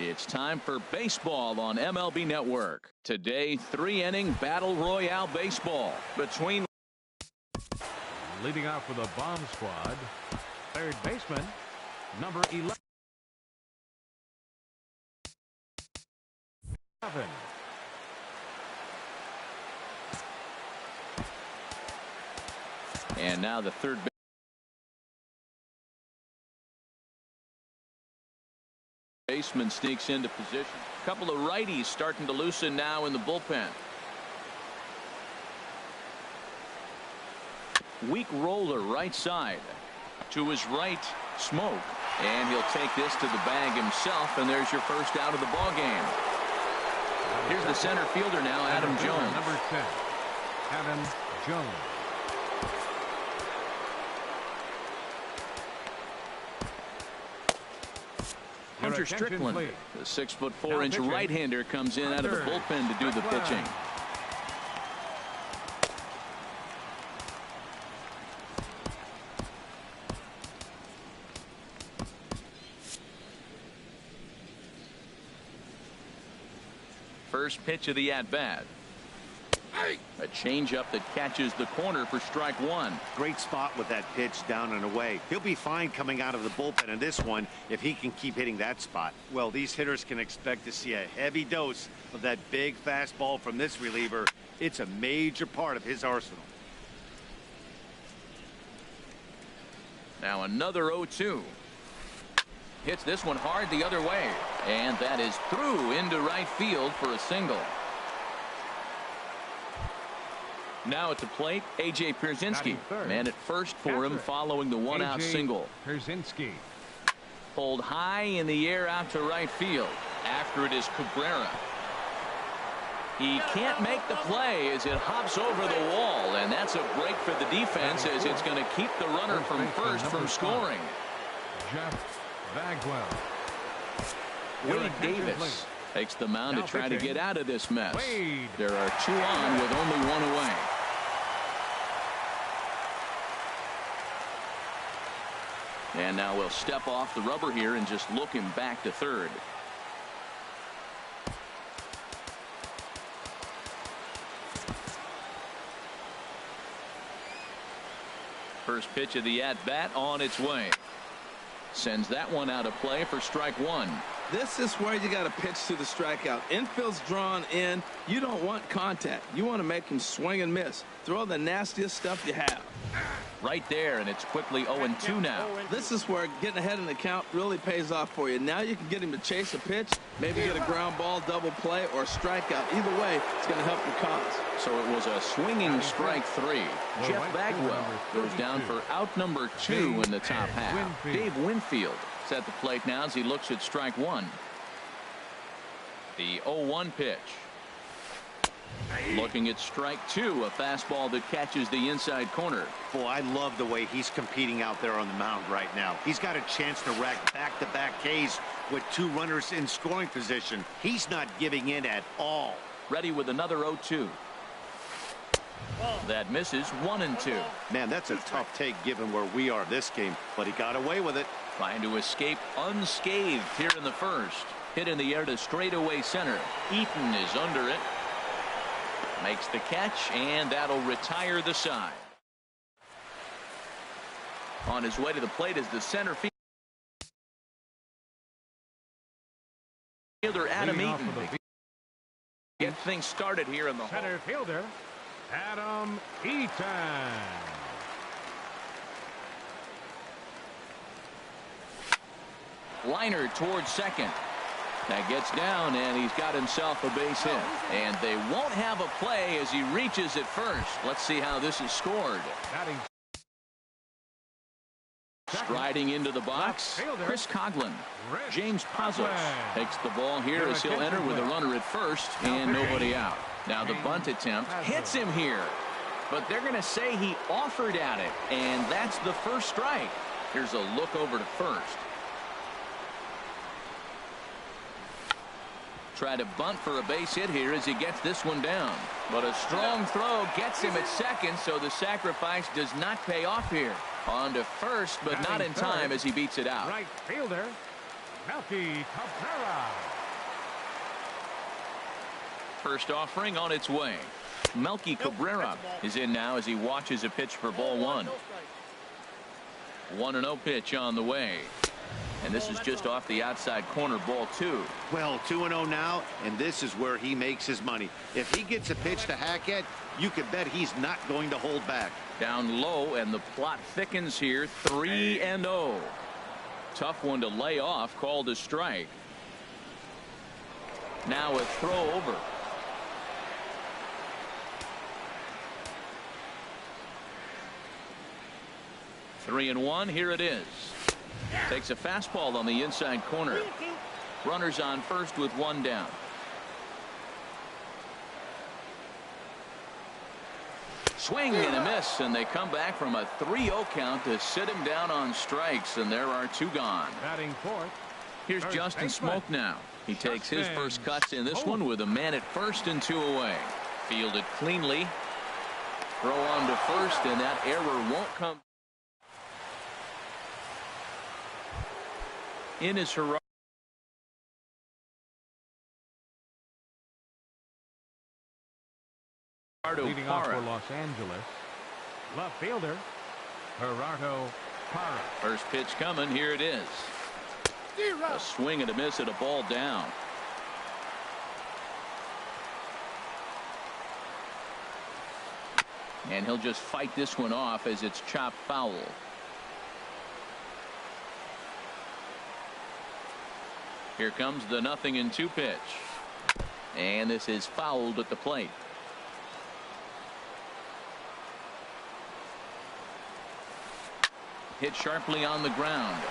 It's time for baseball on MLB Network. Today, 3-inning Battle Royale baseball between. Leading off with a bomb squad, third baseman, number 11. And now the third baseman sneaks into position. A couple of righties starting to loosen now in the bullpen. Weak roller right side. To his right, Smoke. And he'll take this to the bag himself, and there's your first out of the ball game. Here's the center fielder now, Adam Jones. Number 10, Adam Jones. Hunter Strickland, the 6'4" right-hander, comes in out of the bullpen to do the pitching. First pitch of the at-bat. A changeup that catches the corner for strike one. Great spot with that pitch down and away. He'll be fine coming out of the bullpen in this one if he can keep hitting that spot. Well, these hitters can expect to see a heavy dose of that big fastball from this reliever. It's a major part of his arsenal. Now another 0-2. Hits this one hard the other way. And that is through into right field for a single. Now at the plate, A.J. Pierzynski. Man at first for him following the one-out single. Pierzynski. Pulled high in the air out to right field. After it is Cabrera. He can't make the play as it hops over the wall. And that's a break for the defense as it's going to keep the runner from first from scoring. Jeff Bagwell. Wade Davis takes the mound to try to get out of this mess. There are two on with only one away. And now we'll step off the rubber here and just look him back to third. First pitch of the at-bat on its way. Sends that one out of play for strike one. This is where you got to pitch to the strikeout. Infield's drawn in. You don't want contact. You want to make him swing and miss. Throw the nastiest stuff you have. Right there, and it's quickly 0-2 now. This is where getting ahead in the count really pays off for you. Now you can get him to chase a pitch, maybe get a ground ball, double play, or strikeout. Either way, it's going to help your cause. So it was a swinging strike three. Jeff Bagwell goes down for out number 2 in the top half. Dave Winfield is at the plate now as he looks at strike one. The 0-1 pitch. Looking at strike two, a fastball that catches the inside corner. Boy, I love the way he's competing out there on the mound right now. He's got a chance to rack back-to-back Ks with 2 runners in scoring position. He's not giving in at all. Ready with another 0-2. That misses 1-2. Man, that's a tough take given where we are this game, but he got away with it. Trying to escape unscathed here in the first. Hit in the air to straightaway center. Eaton is under it. Makes the catch, and that'll retire the side. On his way to the plate is the center fielder, Adam Eaton. Get things started here in the center fielder, Adam Eaton. Liner towards second. That gets down, and he's got himself a base hit. And they won't have a play as he reaches at first. Let's see how this is scored. Striding into the box, Chris Coughlin. James Pazos takes the ball here as he'll enter with a runner at first and nobody out. Now the bunt attempt hits him here. But they're going to say he offered at it, and that's the first strike. Here's a look over to first. Try to bunt for a base hit here as he gets this one down. But a strong throw gets him at second, so the sacrifice does not pay off here. On to first, but not in time as he beats it out. Right fielder, Melky Cabrera. First offering on its way. Melky Cabrera is in now as he watches a pitch for ball one. 1-0 pitch on the way. And this is just off the outside corner, ball two. Well, 2-0 now, and this is where he makes his money. If he gets a pitch to hack at, you can bet he's not going to hold back. Down low, and the plot thickens here. 3-0. Tough one to lay off, called a strike. Now a throw over. Three and one. Here it is. Takes a fastball on the inside corner. Runners on first with one down. Swing and a miss, and they come back from a 3-0 count to sit him down on strikes, and there are two gone. Batting fourth. Here's Justin Smoak now. He takes his first cuts in this one with a man at first and two away. Fielded cleanly. Throw on to first, and that error won't come. In his Gerardo Leading off for Parra. Los Angeles, left fielder Gerardo Parra. First pitch coming. Here it is. A swing and a miss at a ball down. And he'll just fight this one off as it's chopped foul. Here comes the 0-2 pitch. And this is fouled at the plate. Hit sharply on the ground.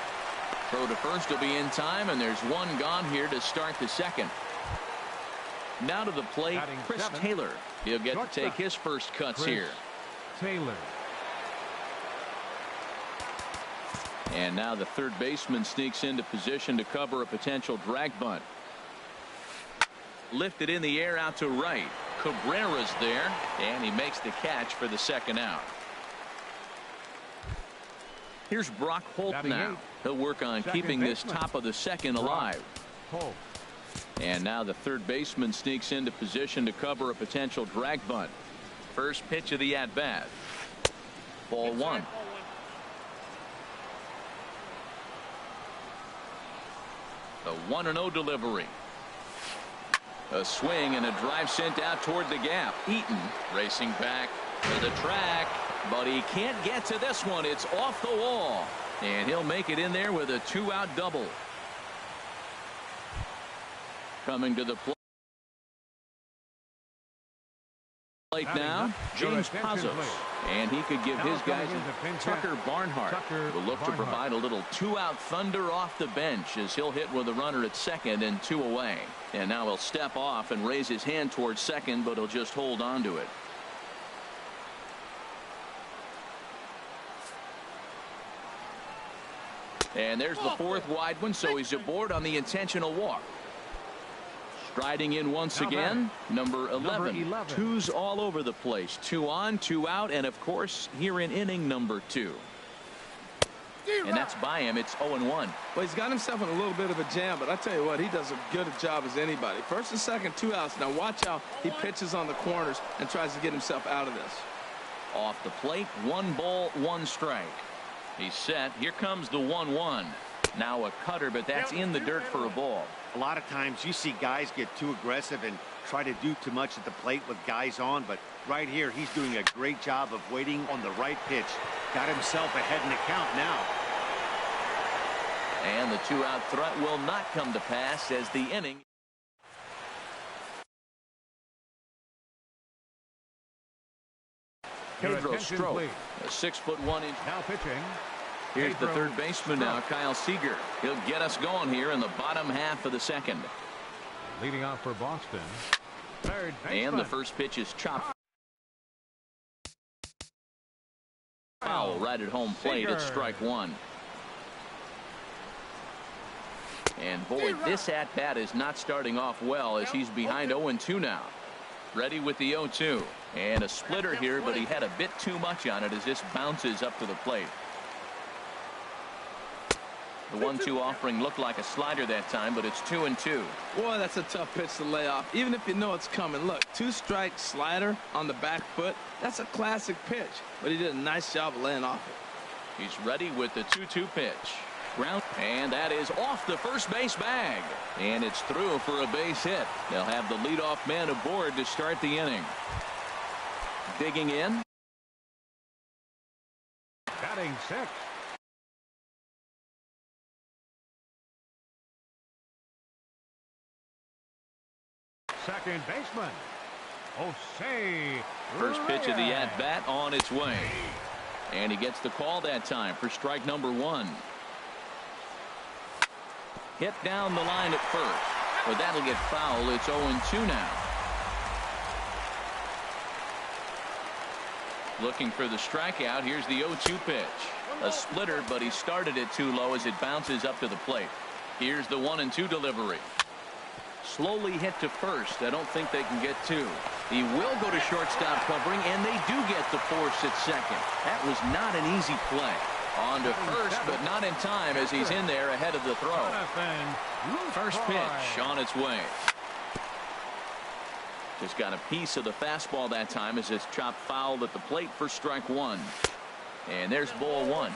Throw to first will be in time, and there's one gone here to start the second. Now to the plate, Chris Taylor. He'll get to take his first cuts here. Taylor. And now the third baseman sneaks into position to cover a potential drag bunt. Lifted in the air out to right. Cabrera's there, and he makes the catch for the second out. Here's Brock Holt now. He'll work on keeping this top of the second alive. And now the third baseman sneaks into position to cover a potential drag bunt. First pitch of the at-bat. Ball one. The 1-0 delivery. A swing and a drive sent out toward the gap. Eaton racing back to the track, but he can't get to this one. It's off the wall, and he'll make it in there with a two-out double. Coming to the plate now, James Pazos, and he could give his guys Tucker Barnhart will look to provide a little two-out thunder off the bench as he'll hit with a runner at second and two away. And now he'll step off and raise his hand towards second, but he'll just hold on to it. And there's the fourth wide one, so he's aboard on the intentional walk. Striding in once again, number 11. Twos all over the place. 2 on, 2 out, and of course here in inning number 2. And that's by him. It's 0-1. Well, he's got himself in a little bit of a jam, but I tell you what, he does as good a job as anybody. First and second, 2 outs. Now watch how he pitches on the corners and tries to get himself out of this. Off the plate, 1 ball, 1 strike. He's set. Here comes the 1-1. Now a cutter, but that's in the dirt for a ball. A lot of times you see guys get too aggressive and try to do too much at the plate with guys on, but right here he's doing a great job of waiting on the right pitch. Got himself ahead in the count now. And the 2-out threat will not come to pass as the inning. Pedro Strop, a 6'1" inch. Now pitching. Here's the third baseman now, Kyle Seager. He'll get us going here in the bottom half of the second. Leading off for Boston. Third baseman. And the first pitch is chopped foul right at home plate. It's strike one. And boy, this at-bat is not starting off well as he's behind 0-2 now. Ready with the 0-2. And a splitter here, but he had a bit too much on it as this bounces up to the plate. The 1-2 offering looked like a slider that time, but it's 2-2. Boy, that's a tough pitch to lay off, even if you know it's coming. Look, 2-strike slider on the back foot. That's a classic pitch, but he did a nice job of laying off it. He's ready with the 2-2 pitch. Ground, and that is off the first base bag. And it's through for a base hit. They'll have the leadoff man aboard to start the inning. Digging in. Batting sixth. Second baseman, Jose. First pitch of the at-bat on its way. And he gets the call that time for strike number 1. Hit down the line at first, but that'll get foul. It's 0-2 now. Looking for the strikeout. Here's the 0-2 pitch. A splitter, but he started it too low as it bounces up to the plate. Here's the 1-2 delivery. Slowly hit to first. I don't think they can get 2. He will go to shortstop covering, and they do get the force at second. That was not an easy play. On to first, but not in time as he's in there ahead of the throw. First pitch on its way. Just got a piece of the fastball that time as it's chopped foul at the plate for strike 1. And there's ball 1.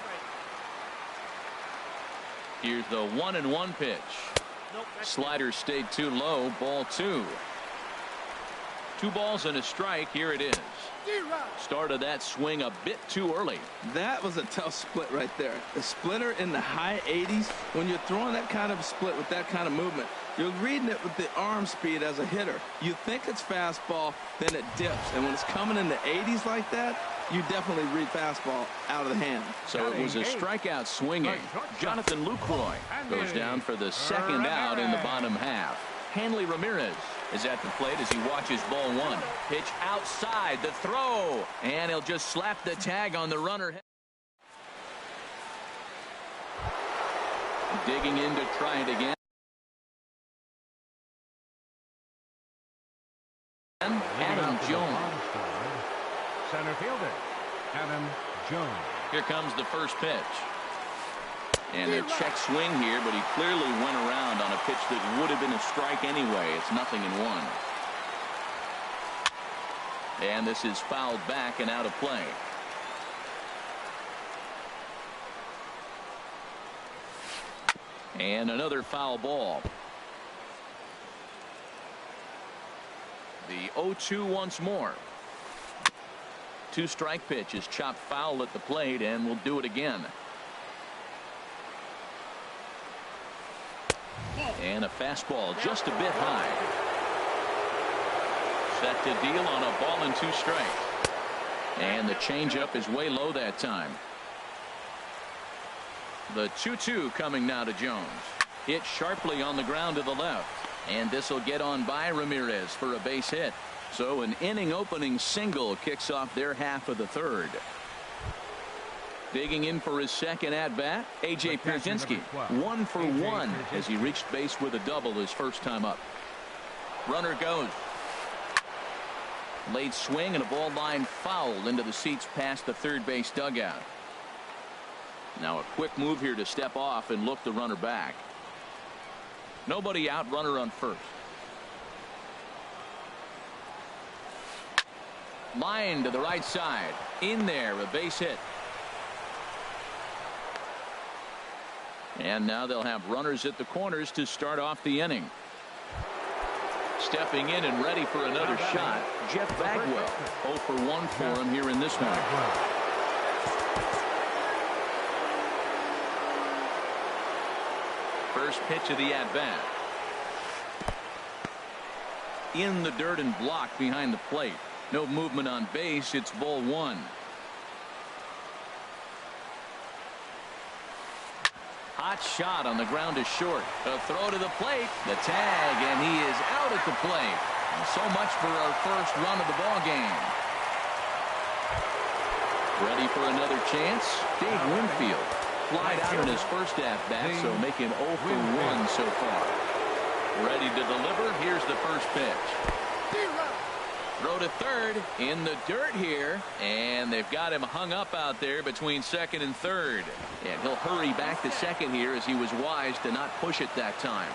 Here's the 1-1 pitch. Slider stayed too low. Ball 2. 2 balls and a strike. Here it is. Started that swing a bit too early. That was a tough split right there. The splitter in the high 80s. When you're throwing that kind of split with that kind of movement, you're reading it with the arm speed as a hitter. You think it's fastball, then it dips. And when it's coming in the 80s like that, you definitely read fastball out of the hand. So it was a strikeout swinging. Jonathan Lucroy goes down for the second out in the bottom half. Hanley Ramirez is at the plate as he watches ball 1. Pitch outside, the throw, and he'll just slap the tag on the runner. Digging in to try it again. Adam Jones. Center fielder, Adam Jones. Here comes the first pitch. And a check swing here, but he clearly went around on a pitch that would have been a strike anyway. It's 0-1. And this is fouled back and out of play. And another foul ball. The 0-2 once more. 2-strike pitch is chopped foul at the plate, and we'll do it again. And a fastball just a bit high. Set to deal on a ball and 2 strikes. And the changeup is way low that time. The 2-2 coming now to Jones. Hit sharply on the ground to the left. And this will get on by Ramirez for a base hit. So an inning opening single kicks off their half of the third. Digging in for his second at bat, A.J. Pierzynski, 1 for 1 as he reached base with a double his first time up. Runner goes. Late swing and a ball line foul into the seats past the third base dugout. Now a quick move here to step off and look the runner back. Nobody out, runner on first. Line to the right side. In there, a base hit. And now they'll have runners at the corners to start off the inning. Stepping in and ready for another shot, Jeff Bagwell. 0 for 1 for him here in this one. First pitch of the at-bat. In the dirt and blocked behind the plate. No movement on base. It's ball 1. Hot shot on the ground is short. A throw to the plate. The tag, and he is out at the plate. And so much for our first run of the ball game. Ready for another chance? Dave Winfield flied out in his first at-bat, so making 0 for 1 so far. Ready to deliver. Here's the first pitch. Throw to third in the dirt here, and they've got him hung up out there between second and third. And he'll hurry back to second here as he was wise to not push it that time.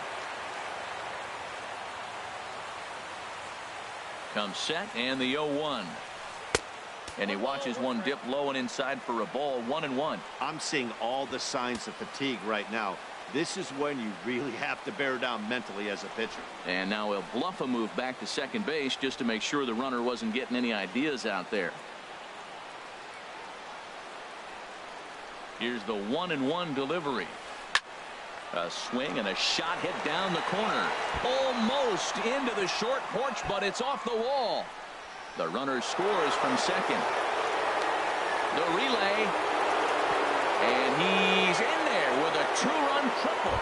Comes set and the 0-1. And he watches one dip low and inside for a ball. 1-1. I'm seeing all the signs of fatigue right now. This is when you really have to bear down mentally as a pitcher. And now he'll bluff a move back to second base just to make sure the runner wasn't getting any ideas out there. Here's the 1-1 delivery. A swing and a shot hit down the corner. Almost into the short porch, but it's off the wall. The runner scores from second. The relay. And he's in there with a 2-run triple.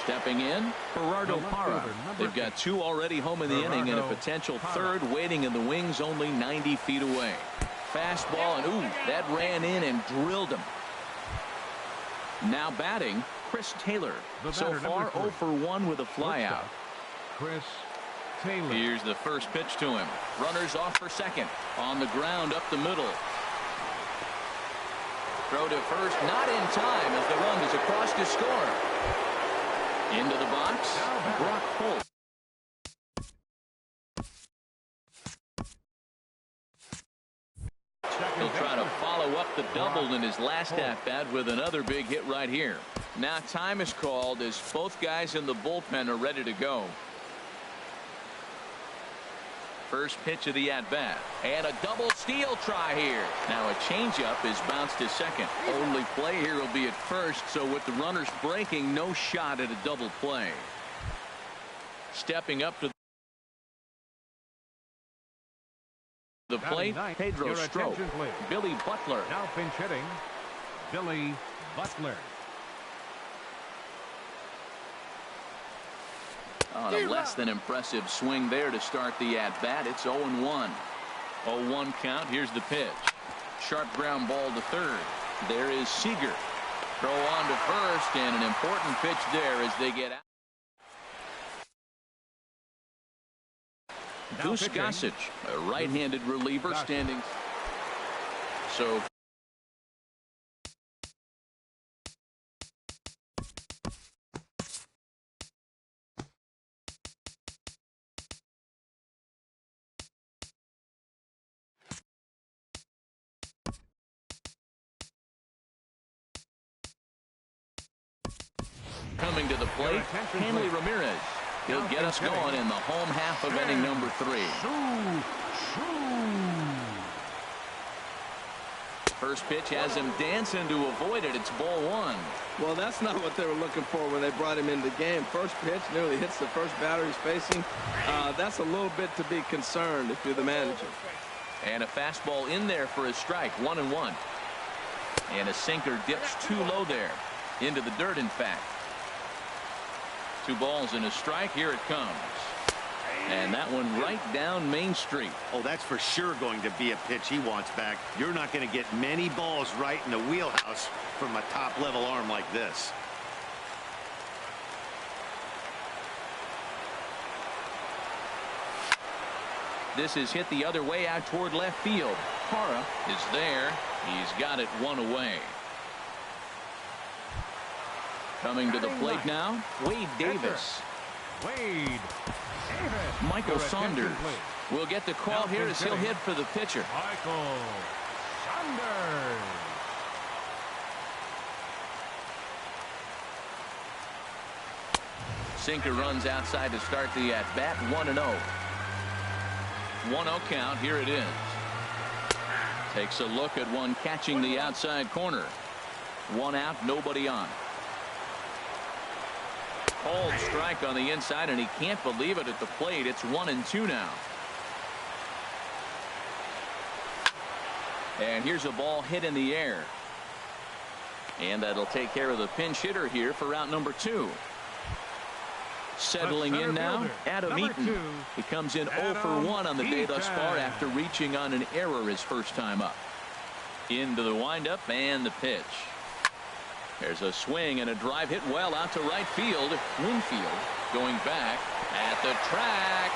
Stepping in, Gerardo Parra. They've got 2 already home in the inning and a potential third waiting in the wings only 90 feet away. Fastball, and ooh, that ran in and drilled him. Now batting, Chris Taylor. So far 0 for 1 with a flyout. Chris Taylor. Here's the first pitch to him. Runners off for second. On the ground up the middle. Throw to first, not in time as the run is across to score. Into the box, Brock Holt. He'll try to follow up the double in his last at-bat with another big hit right here. Now time is called as both guys in the bullpen are ready to go. First pitch of the at-bat. And a double steal try here. Now a changeup is bounced to second. Only play here will be at first, so with the runners breaking, no shot at a double play. Stepping up to the plate, Pedro Strop. Billy Butler. Now pinch hitting, Billy Butler. On a less than impressive swing there to start the at-bat. It's 0-1. 0-1 count. Here's the pitch. Sharp ground ball to third. There is Seager. Throw on to first, and an important pitch there as they get out. Goose Gossage, a right-handed reliever standing. So coming to the plate, Hanley Ramirez. He'll get us going in the home half of inning number 3. First pitch has him dancing to avoid it. It's ball 1. Well, that's not what they were looking for when they brought him into the game. First pitch nearly hits the first batter he's facing. That's a little bit to be concerned if you're the manager. And a fastball in there for a strike. 1-1. And a sinker dips too low there. Into the dirt, in fact. 2 balls and a strike. Here it comes. And that one right down Main Street. Oh, that's for sure going to be a pitch he wants back. You're not going to get many balls right in the wheelhouse from a top-level arm like this. This is hit the other way out toward left field. Parra is there. He's got it 1 away. Coming to the plate now, Wade Davis. Wade Davis. Michael Saunders will get the call here as he'll hit for the pitcher. Michael Saunders. Sinker runs outside to start the at-bat. 1-0. 1-0 count. Here it is. Takes a look at one catching the outside corner. 1 out, nobody on. Cold strike on the inside, and he can't believe it at the plate. It's 1-2 now. And here's a ball hit in the air. And that'll take care of the pinch hitter here for out number 2. Settling in now, Adam Eaton. He comes in 0 for 1 on the day thus far after reaching on an error his first time up. Into the windup and the pitch. There's a swing and a drive hit well out to right field. Winfield going back at the track.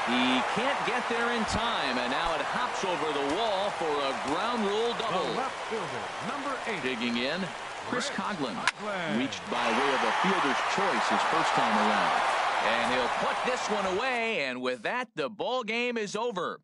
He can't get there in time, and now it hops over the wall for a ground rule double. The left fielder, number 8. Digging in, Chris Coughlin. Reached by way of a fielder's choice his first time around. And he'll put this one away, and with that, the ball game is over.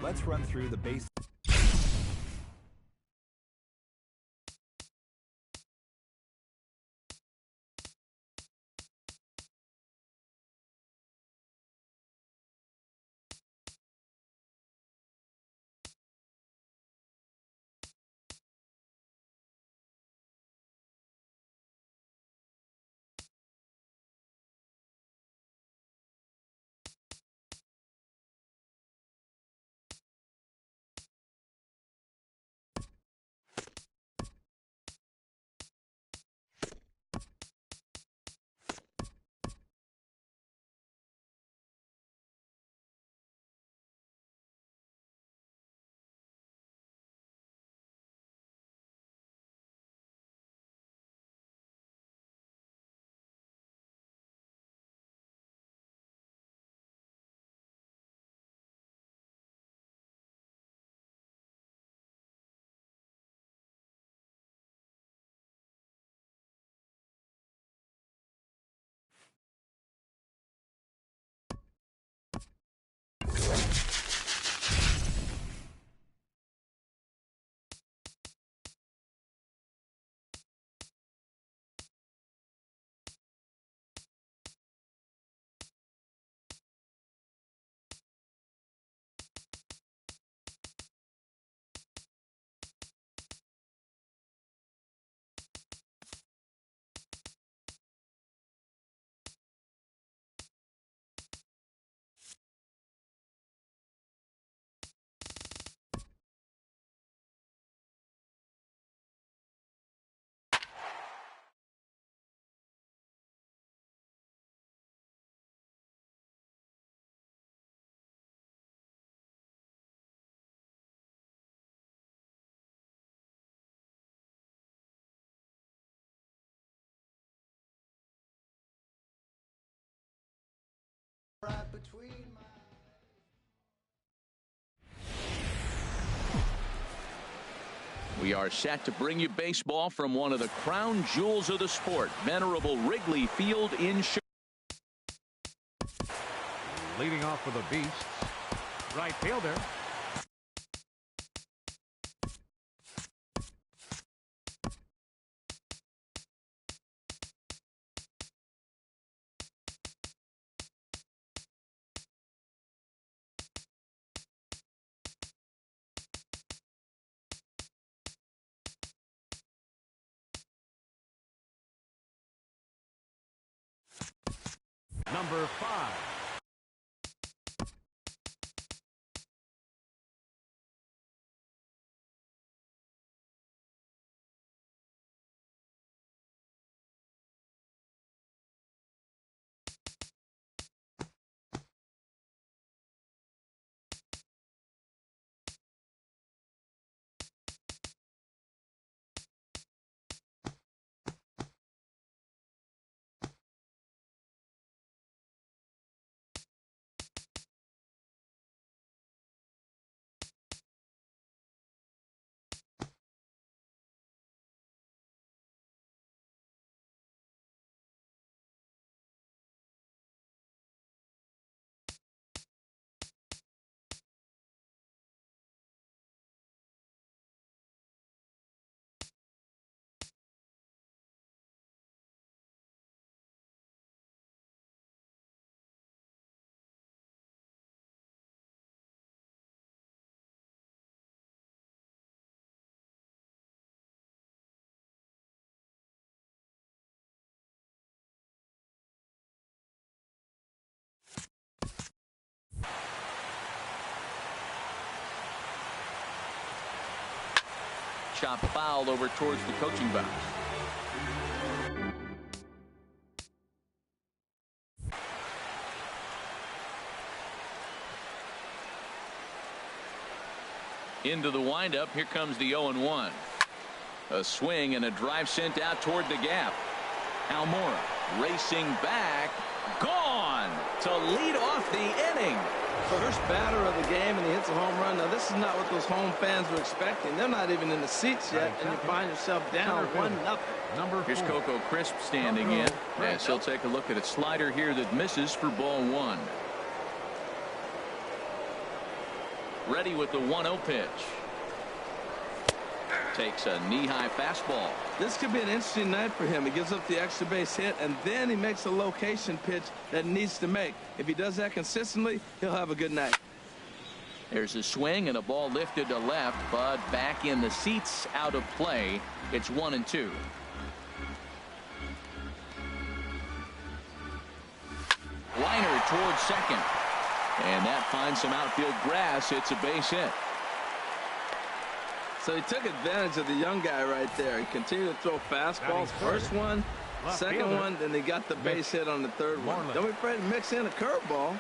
Let's run through the base. Right between my... We are set to bring you baseball from one of the crown jewels of the sport, venerable Wrigley Field in Chicago. Leading off for the Beasts, right fielder. Number 5. Chop foul over towards the coaching box. Into the windup. Here comes the 0-1. A swing and a drive sent out toward the gap. Almora racing back. Gone to lead off the inning. First batter of the game, and he hits a home run. Now, this is not what those home fans were expecting. They're not even in the seats yet, and you find yourself down 1-0. Number 4. Here's Coco Crisp standing in, as he'll take a look at a slider here that misses for ball 1. Ready with the 1-0 pitch. Takes a knee-high fastball. This could be an interesting night for him. He gives up the extra base hit, and then he makes a location pitch that he needs to make. If he does that consistently, he'll have a good night. There's a swing and a ball lifted to left, but back in the seats, out of play. It's 1-2. Liner towards second. And that finds some outfield grass. It's a base hit. So he took advantage of the young guy right there. He continued to throw fastballs. First one, second one, then he got the base hit on the third one. Don't be afraid to mix in a curveball.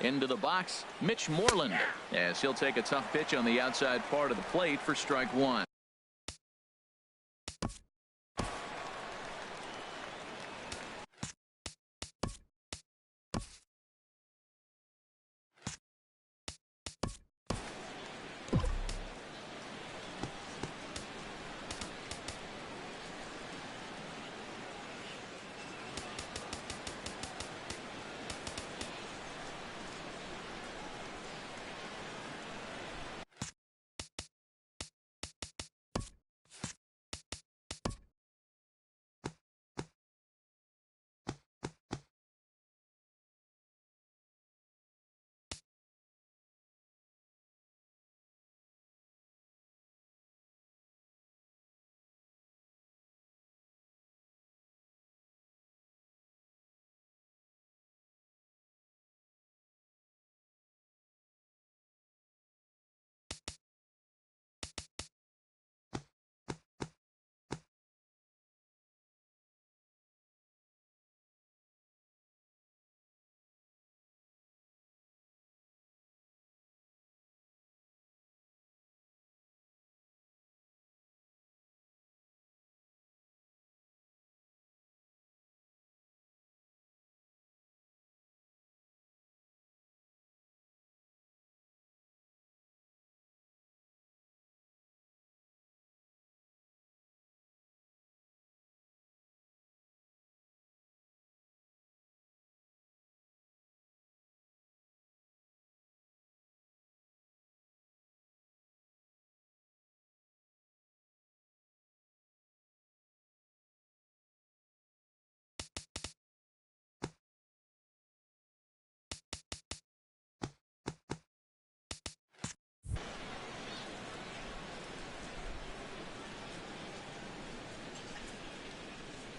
Into the box, Mitch Moreland, as he'll take a tough pitch on the outside part of the plate for strike one.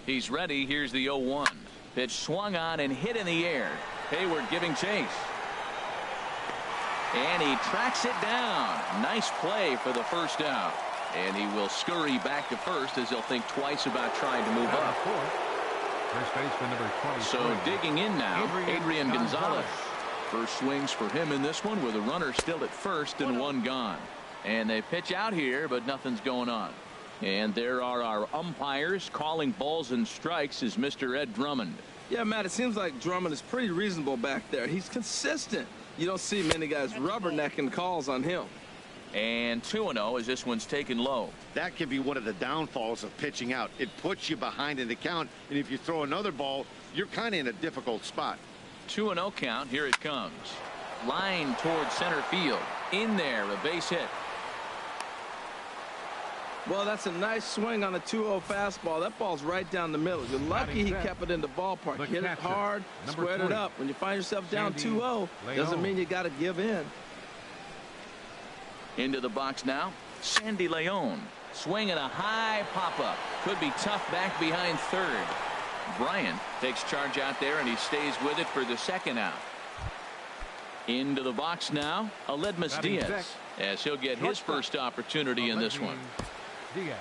He's ready. Here's the 0-1. Pitch swung on and hit in the air. Hayward giving chase. And he tracks it down. Nice play for the first out. And he will scurry back to first as he'll think twice about trying to move up. First baseman number 23. So digging in now, Adrian Gonzalez. First swings for him in this one with a runner still at first and one gone. And they pitch out here, but nothing's going on. And there are our umpires calling balls and strikes is Mr. Ed Drummond. Yeah, Matt, it seems like Drummond is pretty reasonable back there. He's consistent. You don't see many guys rubbernecking calls on him. And 2-0 as this one's taken low. That can be one of the downfalls of pitching out. It puts you behind in the count, and if you throw another ball, you're kind of in a difficult spot. 2-0 count. Here it comes. Line towards center field. In there, a base hit. Well, that's a nice swing on a 2-0 fastball. That ball's right down the middle. You're lucky he kept it in the ballpark. Hit it hard, squared it up. When you find yourself down 2-0, doesn't mean you got to give in. Into the box now, Sandy Leon. Swinging a high pop-up. Could be tough back behind third. Bryant takes charge out there, and he stays with it for the second out. Into the box now, Aledmus Diaz, as he'll get his first opportunity in this one. Diaz.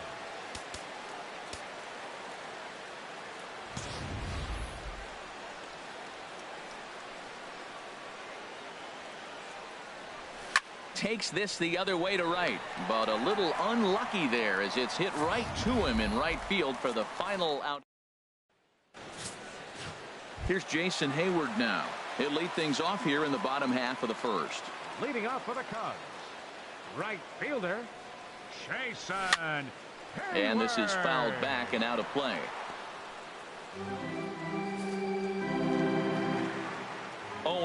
Takes this the other way to right, but a little unlucky there as it's hit right to him in right field for the final out. Here's Jason Hayward now. He'll lead things off here in the bottom half of the first. Leading off for the Cubs, right fielder Jason Hayward. And this is fouled back and out of play.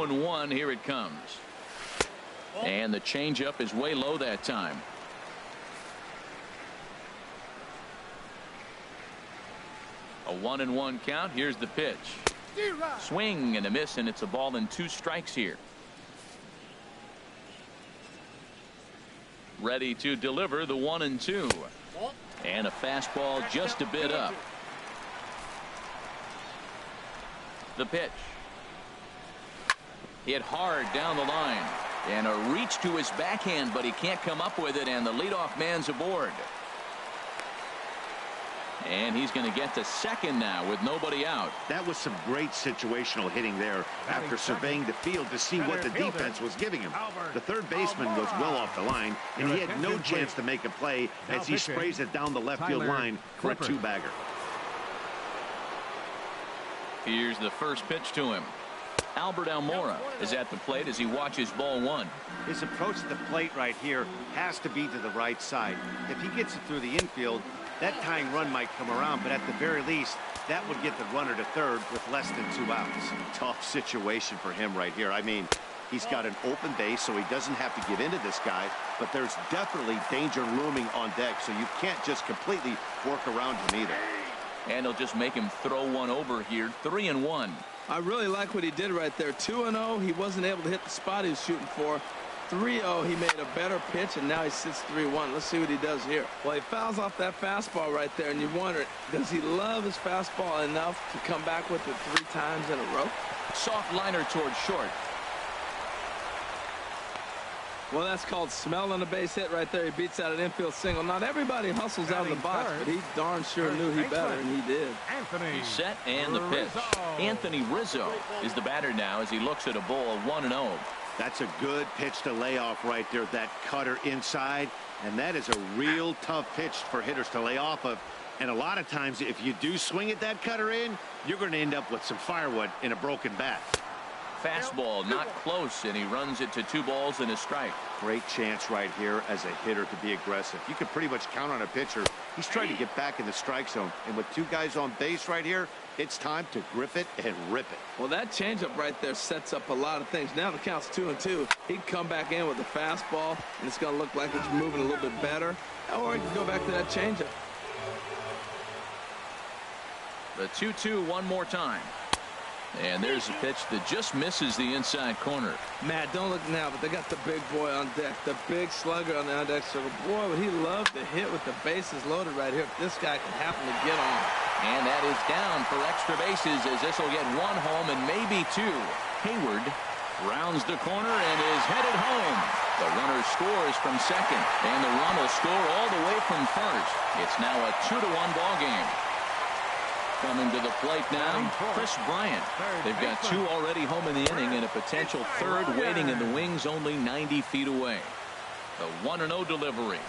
0-1. Here it comes. And the changeup is way low that time. A 1-1 count. Here's the pitch. Swing and a miss, and it's a ball and 2 strikes here. Ready to deliver the 1-2. And a fastball just a bit up. The pitch. Hit hard down the line. And a reach to his backhand, but he can't come up with it, and the leadoff man's aboard. And he's going to get to second now with nobody out. That was some great situational hitting there after surveying the field to see what the defense was giving him. The third baseman was well off the line, and he had no chance to make a play as he sprays it down the left field line for a 2-bagger. Here's the first pitch to him. Albert Almora is at the plate as he watches ball 1. His approach to the plate right here has to be to the right side. If he gets it through the infield, that tying run might come around, but at the very least, that would get the runner to third with less than 2 outs. Tough situation for him right here. I mean, he's got an open base, so he doesn't have to give in to this guy, but there's definitely danger looming on deck, so you can't just completely work around him either. And he'll just make him throw one over here. 3-1. I really like what he did right there. 2-0, he wasn't able to hit the spot he was shooting for. 3-0, he made a better pitch, and now he sits 3-1. Let's see what he does here. Well, he fouls off that fastball right there, and you wonder, does he love his fastball enough to come back with it 3 times in a row? Soft liner towards short. Well, that's called smelling a base hit right there. He beats out an infield single. Not everybody hustles out of the box, but he darn sure knew he better, and he did. He's set, and the pitch. Anthony Rizzo is the batter now as he looks at a ball 1-0. That's a good pitch to lay off right there, that cutter inside, and that is a real tough pitch for hitters to lay off of. And a lot of times, if you do swing at that cutter in, you're going to end up with some firewood in a broken bat. Fastball not close, and he runs it to 2 balls and a strike. Great chance right here as a hitter to be aggressive. You can pretty much count on a pitcher. He's trying to get back in the strike zone, and with 2 guys on base right here, it's time to grip it and rip it. Well, that changeup right there sets up a lot of things. Now the count's 2-2. He'd come back in with the fastball, and it's going to look like it's moving a little bit better. Or he can go back to that changeup. The 2-2 one more time. And there's a pitch that just misses the inside corner. Matt, don't look now, but they got the big boy on deck, the big slugger on the on-deck circle. Boy, would he love to hit with the bases loaded right here if this guy can happen to get on. And that is down for extra bases as this will get 1 home and maybe 2. Hayward rounds the corner and is headed home. The runner scores from second, and the run will score all the way from first. It's now a 2-1 ball game. Coming to the plate now, Chris Bryant. They've got 2 already home in the inning and a potential 3rd waiting in the wings only 90 feet away. The 1-0 delivery.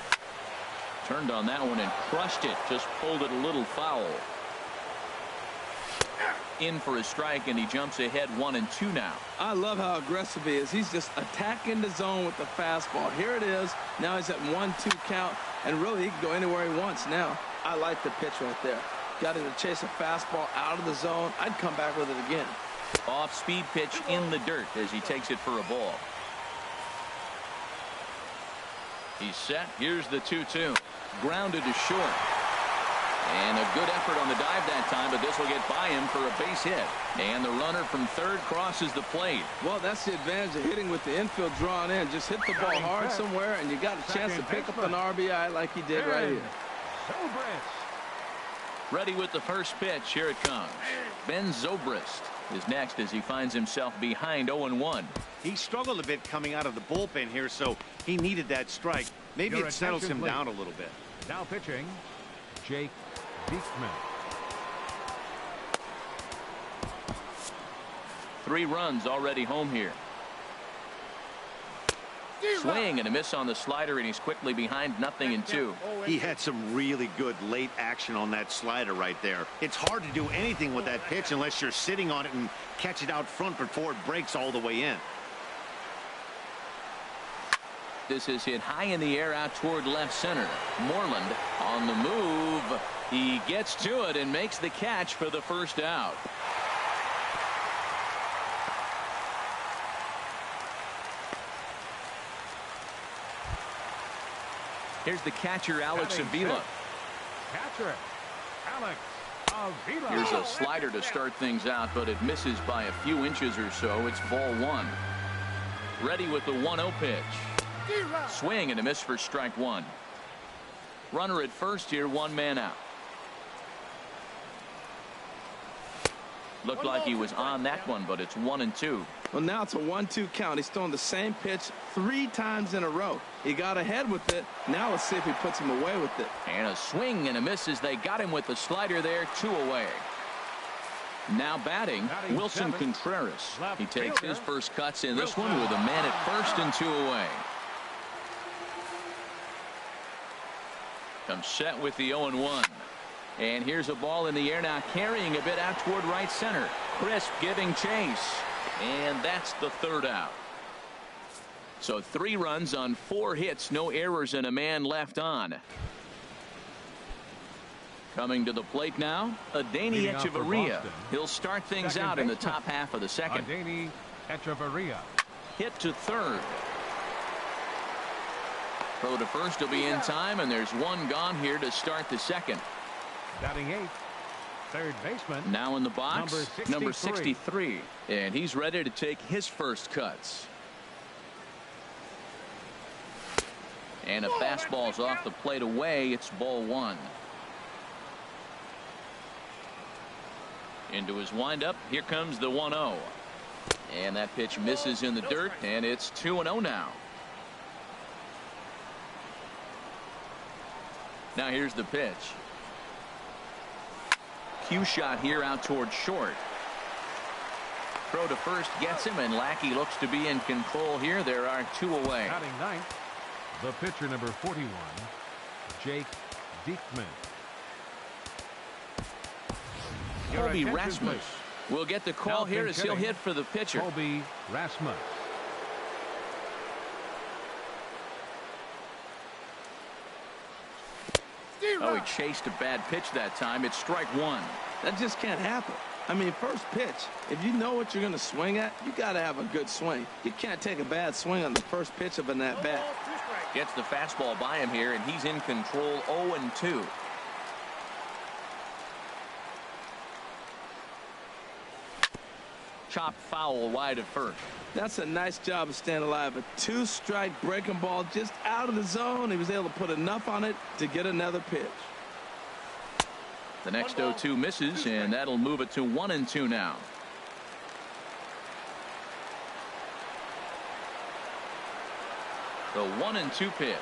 Turned on that one and crushed it. Just pulled it a little foul. In for a strike, and he jumps ahead 1-2 now. I love how aggressive he is. He's just attacking the zone with the fastball. Here it is. Now he's at 1-2 count, and really he can go anywhere he wants now. I like the pitch right there. Got him to chase a fastball out of the zone. I'd come back with it again. Off-speed pitch in the dirt as he takes it for a ball. He's set. Here's the 2-2. Grounded to short. And a good effort on the dive that time, but this will get by him for a base hit. And the runner from third crosses the plate. Well, that's the advantage of hitting with the infield drawn in. Just hit the ball hard somewhere, and you got a chance to pick up an RBI like he did right here. Ready with the first pitch. Here it comes. Ben Zobrist is next as he finds himself behind 0-1. He struggled a bit coming out of the bullpen here, so he needed that strike. Maybe it settles him down a little bit. Now pitching, Jake Diekman. 3 runs already home here. Swing and a miss on the slider, and he's quickly behind 0-2. He had some really good late action on that slider right there. It's hard to do anything with that pitch unless you're sitting on it and catch it out front before it breaks all the way in. This is hit high in the air out toward left center. Moreland on the move. He gets to it and makes the catch for the first out. Here's the catcher, Alex Avila. Catcher, Alex Avila. Here's a slider to start things out, but it misses by a few inches or so. It's ball one. Ready with the 1-0 pitch. Swing and a miss for strike one. Runner at first here, one man out. Looked like he was on that one, but it's 1-2. Well, now it's a 1-2 count. He's throwing the same pitch 3 times in a row. He got ahead with it. Now let's see if he puts him away with it. And a swing and a miss as they got him with the slider there, 2 away. Now batting, Wilson Contreras. He takes his first cuts in this one with a man at first and 2 away. Comes set with the 0-1. And here's a ball in the air now, carrying a bit out toward right center. Crisp giving chase. And that's the 3rd out. So 3 runs on 4 hits, no errors, and a man left on. Coming to the plate now, Andy Echeverria. He'll start things out in the top half of the second. Andy Echeverria. Hit to third. Throw to first will be in time, and there's one gone here to start the second. Batting 8th, third baseman. Now in the box, number 63. And he's ready to take his first cuts. And a fastball's off the plate away. It's ball one. Into his windup. Here comes the 1-0. And that pitch misses in the dirt, and it's 2-0 now. Now here's the pitch. Cue shot here out toward short. Throw to first gets him, and Lackey looks to be in control here. There are 2 away. Batting 9th, the pitcher number 41, Jake Diekman. Colby Rasmus will get the call here as he'll hit for the pitcher. Colby Rasmus. Oh, he chased a bad pitch that time. It's strike one. That just can't happen. I mean, first pitch, if you know what you're going to swing at, you got to have a good swing. You can't take a bad swing on the first pitch of an at-bat. Gets the fastball by him here, and he's in control. 0-2. Chopped foul wide of first. That's a nice job of staying alive. A 2-strike breaking ball just out of the zone. He was able to put enough on it to get another pitch. The next 0-2 misses, and that'll move it to 1-2 now. The 1-2 pitch.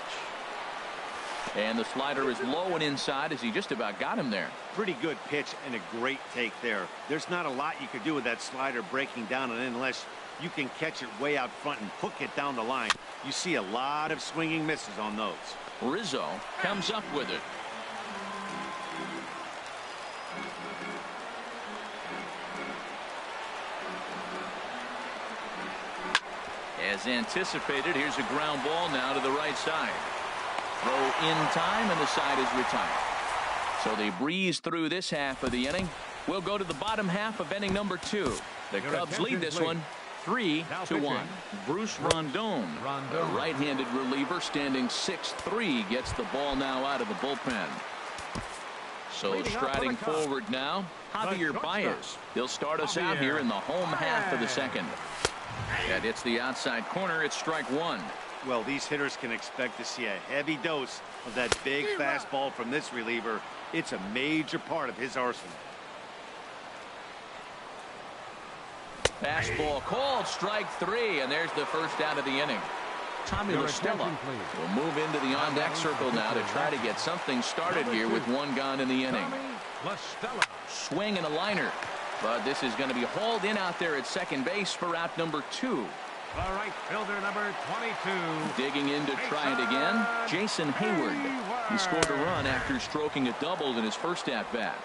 And the slider is low and inside as he just about got him there. Pretty good pitch and a great take there. There's not a lot you could do with that slider breaking down, and unless you can catch it way out front and hook it down the line, you see a lot of swinging misses on those. Rizzo comes up with it. As anticipated, here's a ground ball now to the right side. Throw in time, and the side is retired. So they breeze through this half of the inning. We'll go to the bottom half of inning number 2. The Cubs lead this one 3-1. Bruce Rondon, a right-handed reliever standing 6'3", gets the ball now out of the bullpen. So striding forward now, Javier Baez. He'll start us out here in the home half of the second. And it's the outside corner. It's strike one. Well, these hitters can expect to see a heavy dose of that big fastball from this reliever. It's a major part of his arsenal. Fastball called, strike 3, and there's the first out of the inning. Tommy La Stella will move into the on-deck circle now to try to get something started here with one gone in the inning. Swing and a liner, but this is going to be hauled in out there at second base for out number 2. The right fielder, number 22. Digging in to try it again, Jason Hayward. He scored a run after stroking a double in his first at-bat.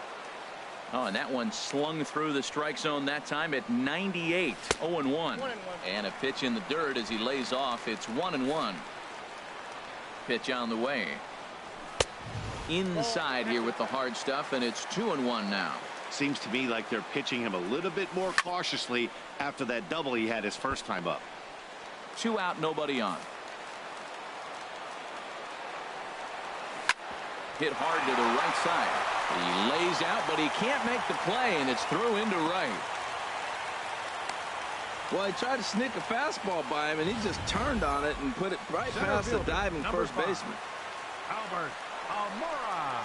Oh, and that one slung through the strike zone that time at 98. 0-1. And a pitch in the dirt as he lays off. It's 1-1. Pitch on the way. Inside here with the hard stuff, and it's 2-1 now. Seems to me like they're pitching him a little bit more cautiously after that double he had his first time up. 2 out, nobody on. hit hard to the right side. He lays out, but he can't make the play, and it's through into right. Well, he tried to sneak a fastball by him, and he just turned on it and put it right past the diving first baseman. Albert Almora.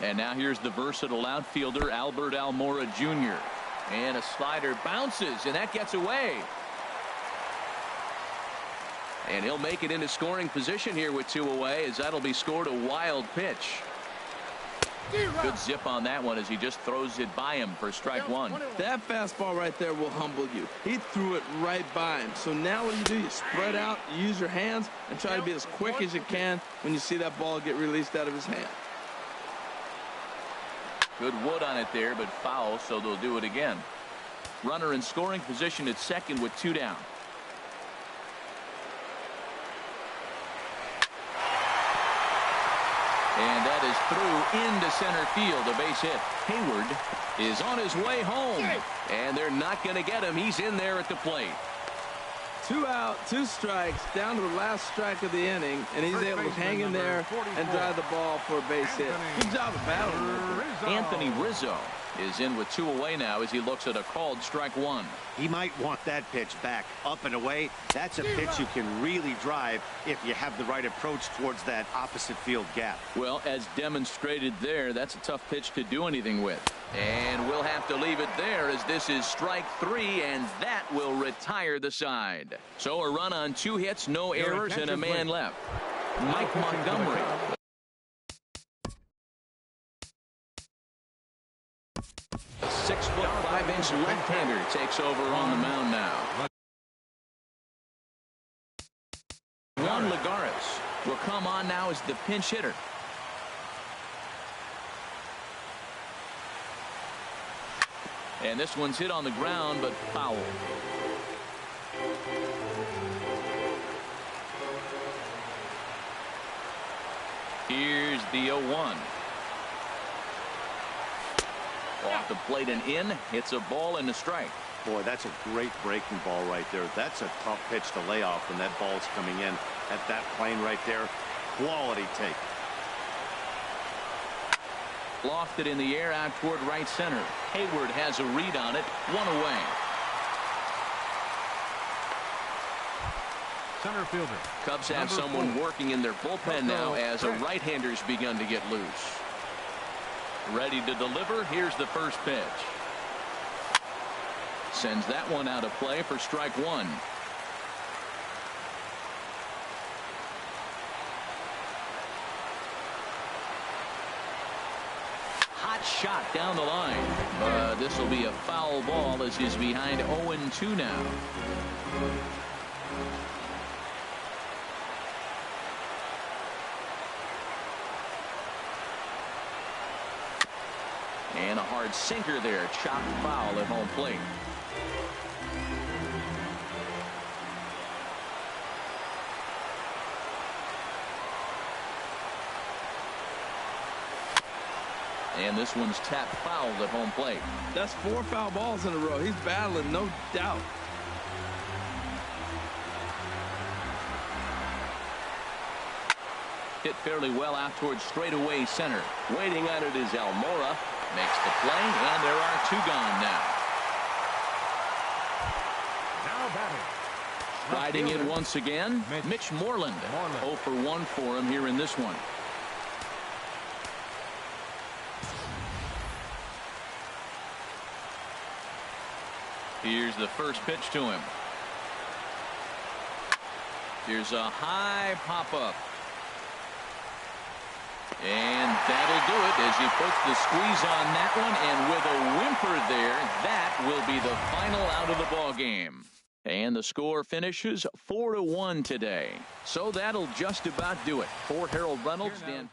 And now here's the versatile outfielder, Albert Almora Jr. And a slider bounces, and that gets away. And he'll make it into scoring position here with 2 away, as that'll be scored a wild pitch. Good zip on that one as he just throws it by him for strike 1. That fastball right there will humble you. He threw it right by him. So now what do? You spread out, you use your hands, and try to be as quick as you can when you see that ball get released out of his hand. Good wood on it there, but foul, so they'll do it again. Runner in scoring position at second with 2 down. And that is through into center field, a base hit. Hayward is on his way home, and they're not going to get him. He's in there at the plate. 2 out, 2 strikes, down to the last strike of the inning, and he's able to hang in there and drive the ball for a base hit. Good job of battling. Anthony Rizzo is in with 2 away now as he looks at a called strike 1. He might want that pitch back, up and away. That's a pitch you can really drive if you have the right approach towards that opposite field gap. Well, as demonstrated there, that's a tough pitch to do anything with. And we'll have to leave it there as this is strike 3, and that will retire the side. So a run on 2 hits, no errors, and a man left. Mike Montgomery. A 6'5" left-hander takes over on the mound now. Juan Lagares will come on now as the pinch hitter. And this one's hit on the ground, but foul. Here's the 0-1. Off the plate and in. Hits a ball and a strike. Boy, that's a great breaking ball right there. That's a tough pitch to lay off when that ball's coming in at that plane right there. Quality take. Lofted in the air out toward right center. Hayward has a read on it. 1 away. Center fielder. Cubs have someone working in their bullpen now as a right-hander's begun to get loose. Ready to deliver. Here's the first pitch. Sends that one out of play for strike 1. Hot shot down the line. This will be a foul ball as he's behind 0-2 now. And a hard sinker there. Chopped foul at home plate. And this one's tapped foul at home plate. That's 4 foul balls in a row. He's battling, no doubt. Hit fairly well out towards straightaway center. Waiting on it is Almora. Makes the play, and there are 2 gone now. Now batting. Riding in once again, Mitch Moreland. 0 for 1 for him here in this one. Here's the first pitch to him. Here's a high pop-up. And that'll do it as he puts the squeeze on that one, and with a whimper there, that will be the final out of the ball game. And the score finishes 4-1 today. So that'll just about do it. For Harold Reynolds, Dan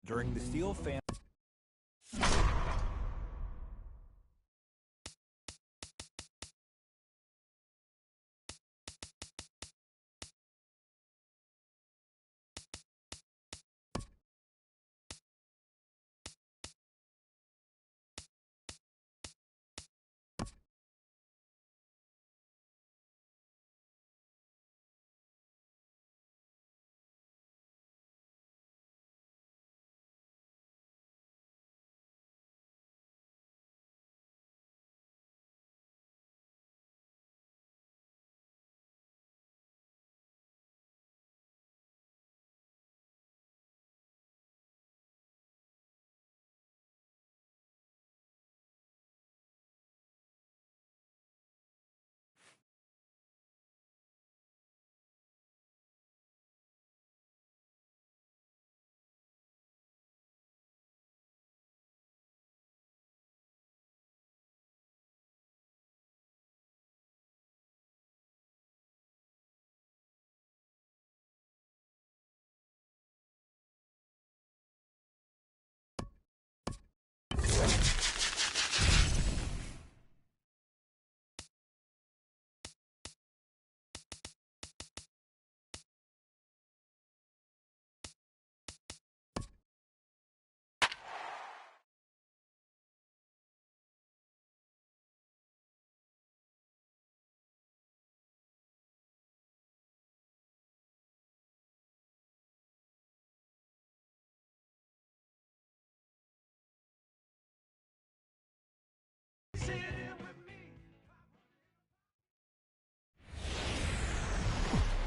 during the Steel family.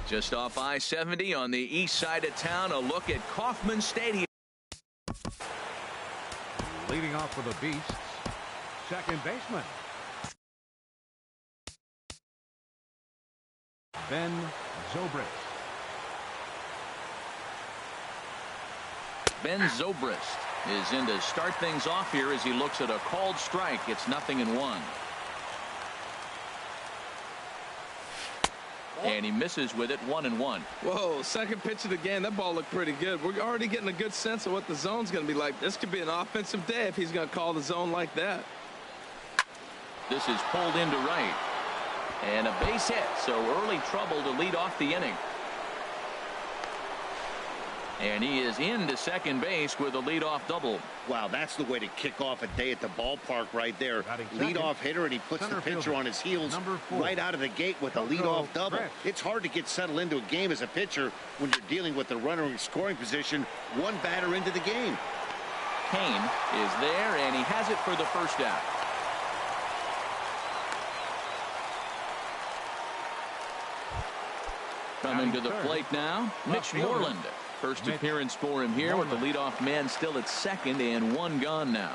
Just off I-70 on the east side of town, a look at Kauffman Stadium. Leading off for the Beasts, second baseman Ben Zobrist. Ben Zobrist is in to start things off here as he looks at a called strike. It's 0-1. And he misses with it, 1-1. Whoa, second pitch of the game. That ball looked pretty good. We're already getting a good sense of what the zone's going to be like. This could be an offensive day if he's going to call the zone like that. This is pulled into right. And a base hit, so early trouble to lead off the inning. And he is into second base with a leadoff double. Wow, that's the way to kick off a day at the ballpark right there. Leadoff hitter, and he puts the pitcher on his heels right out of the gate with a leadoff double. It's hard to get settled into a game as a pitcher when you're dealing with the runner in scoring position one batter into the game. Kane is there, and he has it for the first out. Coming to the plate now, Mitch Moreland. First appearance for him here with the leadoff man still at second and one gone now.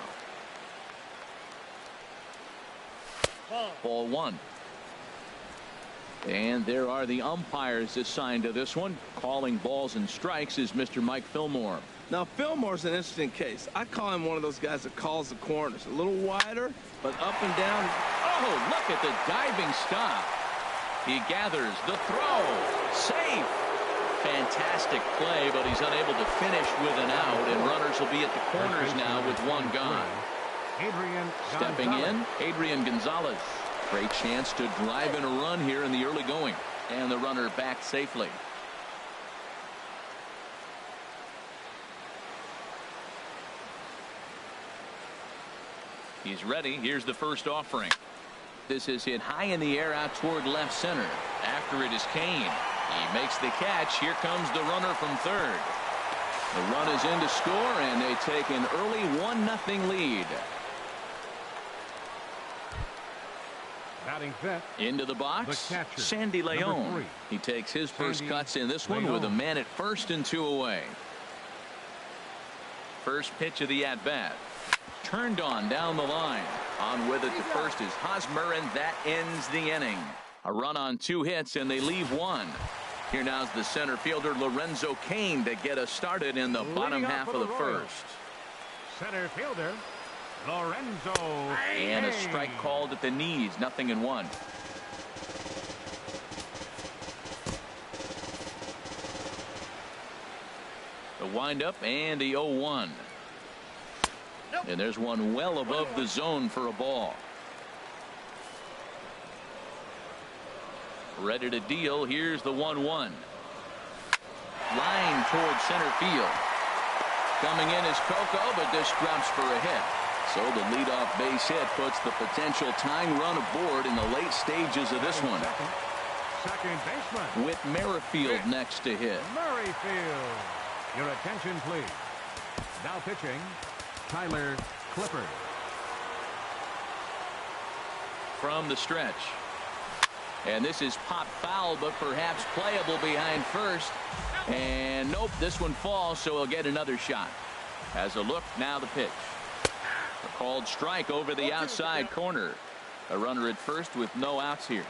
Ball one. And there are the umpires assigned to this one. Calling balls and strikes is Mr. Mike Fillmore. Now, Fillmore's an interesting case. I call him one of those guys that calls the corners. A little wider, but up and down. Oh, look at the diving stop. He gathers the throw. Safe. Fantastic play, but he's unable to finish with an out, and runners will be at the corners now with one gone. Stepping in, Adrian Gonzalez. Great chance to drive in a run here in the early going, and the runner back safely. He's ready. Here's the first offering. This is hit high in the air out toward left center. After it is Kane. He makes the catch. Here comes the runner from third. The run is in to score, and they take an early 1-0 lead. Batting fifth. Into the box, Sandy Leon. He takes his first cuts in this one with a man at first and two away. First pitch of the at-bat. Turned on down the line. On with it to first is Hosmer, and that ends the inning. A run on two hits, and they leave one. Here now's the center fielder Lorenzo Kane to get us started in the bottom half of the first. Center fielder Lorenzo. And a strike called at the knees, 0-1. The windup and the 0-1. And there's one well above the zone for a ball. Ready to deal. Here's the 1-1. Line towards center field. Coming in is Coco, but this drops for a hit. So the leadoff base hit puts the potential tying run aboard in the late stages of this one. Second baseman. With Merrifield next to hit. Merrifield. Your attention, please. Now pitching, Tyler Clippard. From the stretch. And this is pop foul, but perhaps playable behind first. And nope, this one falls, so he'll get another shot. As a look, now the pitch. A called strike over the outside corner. A runner at first with no outs here.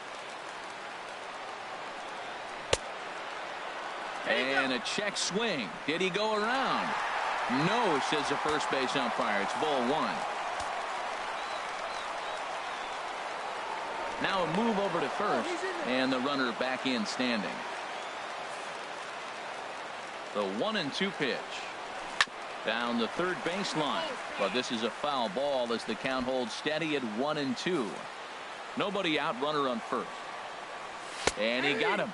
And a check swing. Did he go around? No, says the first base umpire. It's ball one. Now a move over to first, and the runner back in standing. The 1-2 pitch. Down the third baseline. But this is a foul ball as the count holds steady at 1-2. Nobody out, runner on first. And he got him.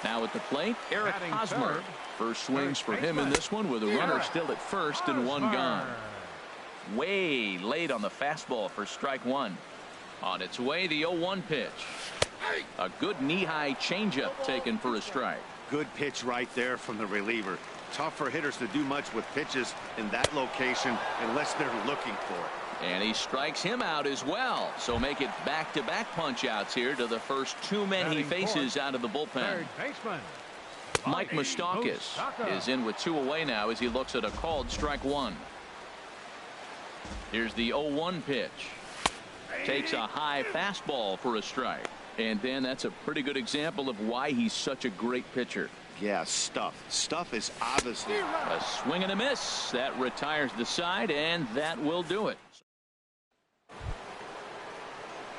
Now at the plate, Eric Hosmer. First swings for him in this one with a runner still at first and one gone. Way late on the fastball for strike one. On its way, the 0-1 pitch. A good knee-high changeup taken for a strike. Good pitch right there from the reliever. Tough for hitters to do much with pitches in that location unless they're looking for it. And he strikes him out as well. So make it back-to-back punch-outs here to the first two men he faces out of the bullpen. Third baseman. Mike Moustakas is in with two away now as he looks at a called strike one. Here's the 0-1 pitch. Takes a high fastball for a strike. And then that's a pretty good example of why he's such a great pitcher. Yeah, stuff. Stuff is obviously. A swing and a miss. That retires the side, and that will do it.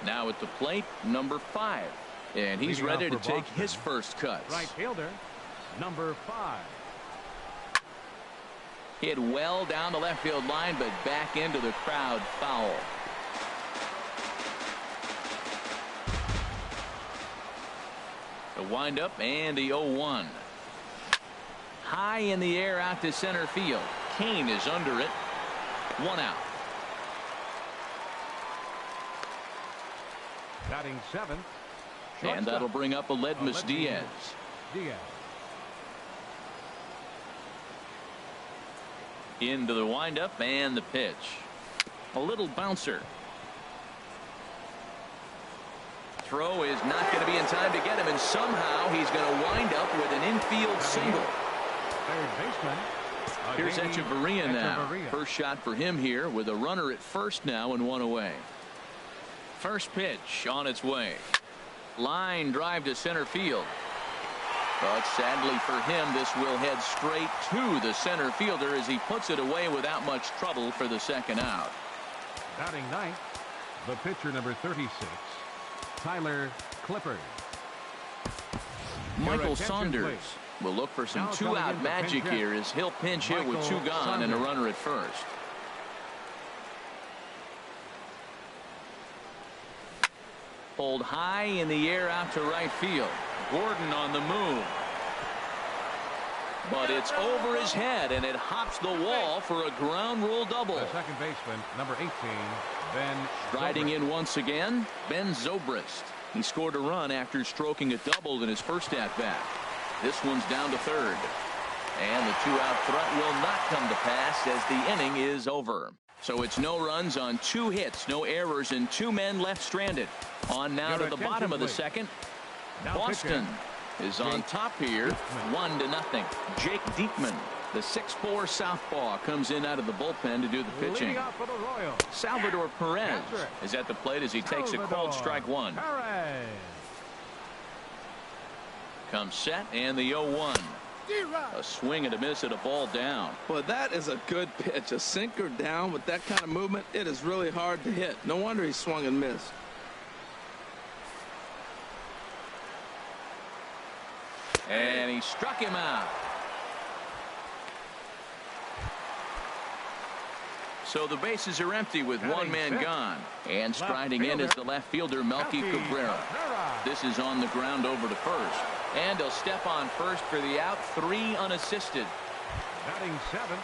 Now at the plate, number 5. And he's ready to take his first cuts. Right fielder, number 5. Hit well down the left field line, but back into the crowd foul. The windup and the 0-1. High in the air out to center field. Kane is under it. One out. Batting 7th. And that'll bring up Aledmys Diaz. Into the windup and the pitch. A little bouncer. Throw is not going to be in time to get him, and somehow he's going to wind up with an infield single. Third baseman. Here's Echeverria now. First shot for him here with a runner at first now and one away. First pitch on its way. Line drive to center field. But sadly for him, this will head straight to the center fielder as he puts it away without much trouble for the second out. Batting 9th, the pitcher number 36. Tyler Clippard. Michael Saunders will look for some two-out magic here as he'll pinch hit with two gone and a runner at first. Pulled high in the air out to right field. Gordon on the move. But it's over his head, and it hops the wall for a ground rule double. The second baseman, number 18, Ben Striding Zobrist. in once again, Ben Zobrist. He scored a run after stroking a double in his first at-bat. This one's down to third. And the two-out threat will not come to pass as the inning is over. So it's no runs on 2 hits, no errors, and 2 men left stranded. On now to the bottom of the second. Boston is on top here, 1-0. Jake Diekman, the 6'4" southpaw, comes in out of the bullpen to do the pitching. Salvador Perez is at the plate as he takes a called strike one. Comes set and the 0-1. A swing and a miss at a ball down. Well, that is a good pitch. A sinker down with that kind of movement, it is really hard to hit. No wonder he swung and missed. And he struck him out. So the bases are empty with one man gone. And striding in is the left fielder, Melky Cabrera. This is on the ground over to first. And he'll step on first for the out, 3 unassisted. Batting 7th,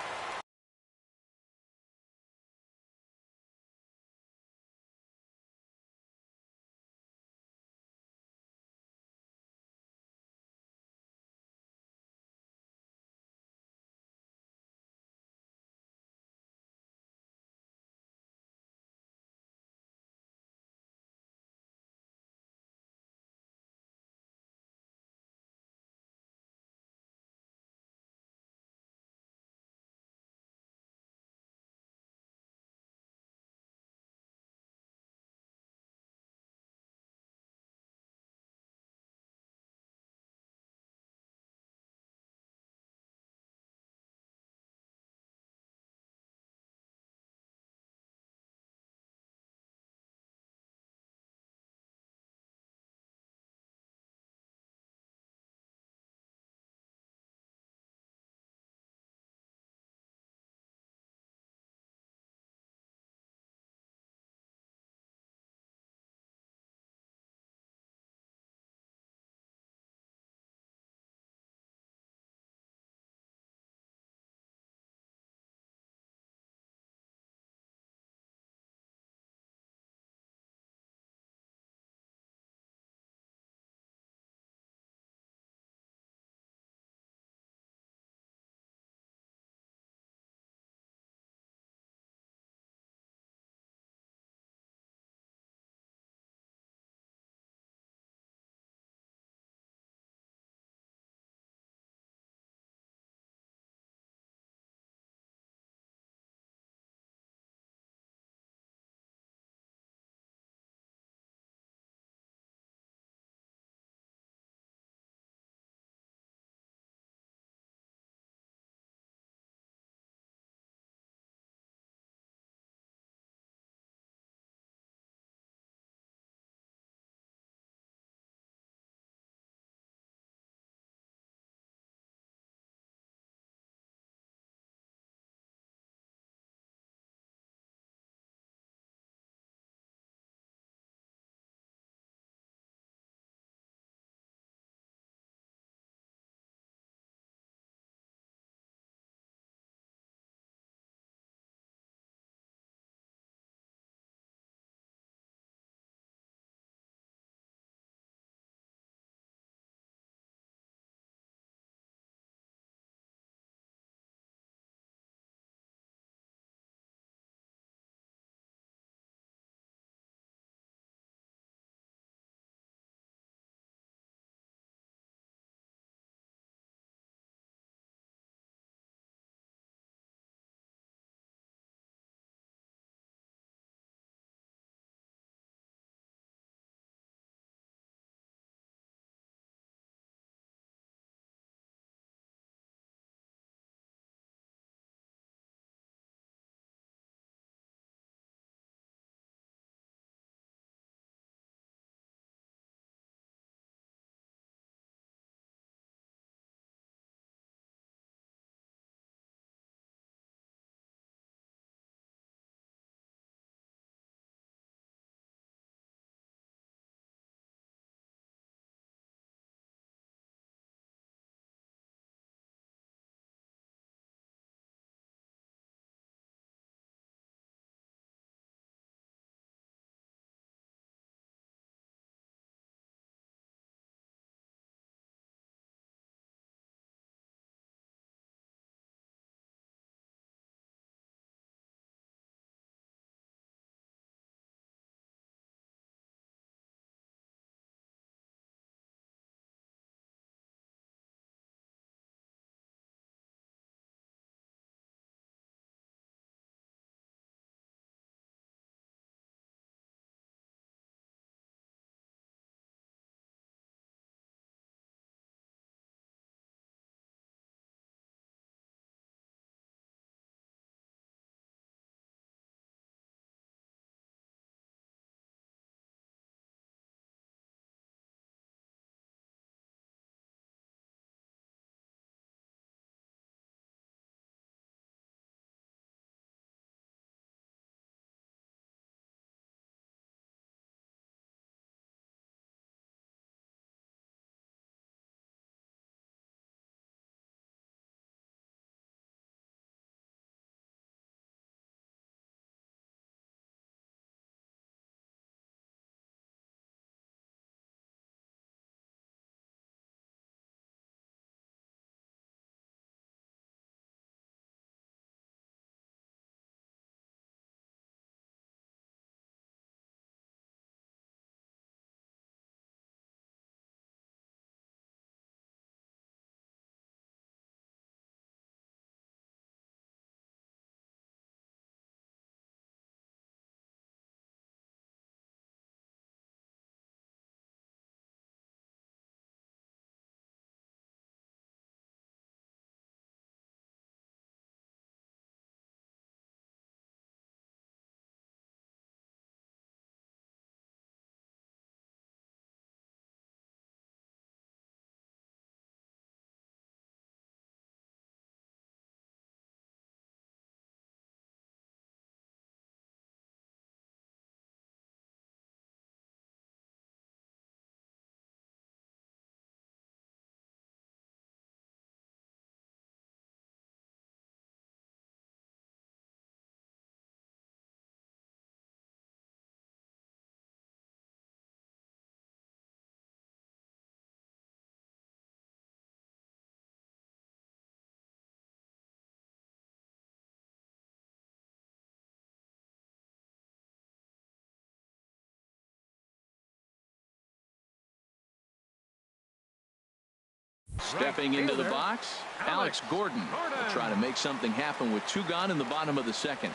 Stepping into the box, Alex Gordon will try to make something happen with 2 gone in the bottom of the second.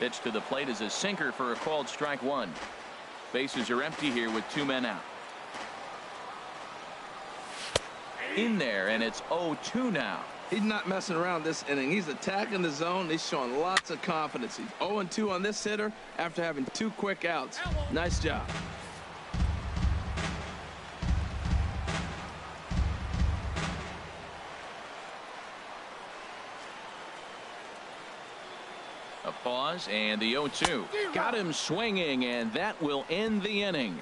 Pitch to the plate is a sinker for a called strike 1. Bases are empty here with 2 men out. In there, and it's 0-2 now. He's not messing around this inning. He's attacking the zone. He's showing lots of confidence. He's 0-2 on this hitter after having 2 quick outs. Nice job. A pause and the 0-2. Got him swinging, and that will end the inning.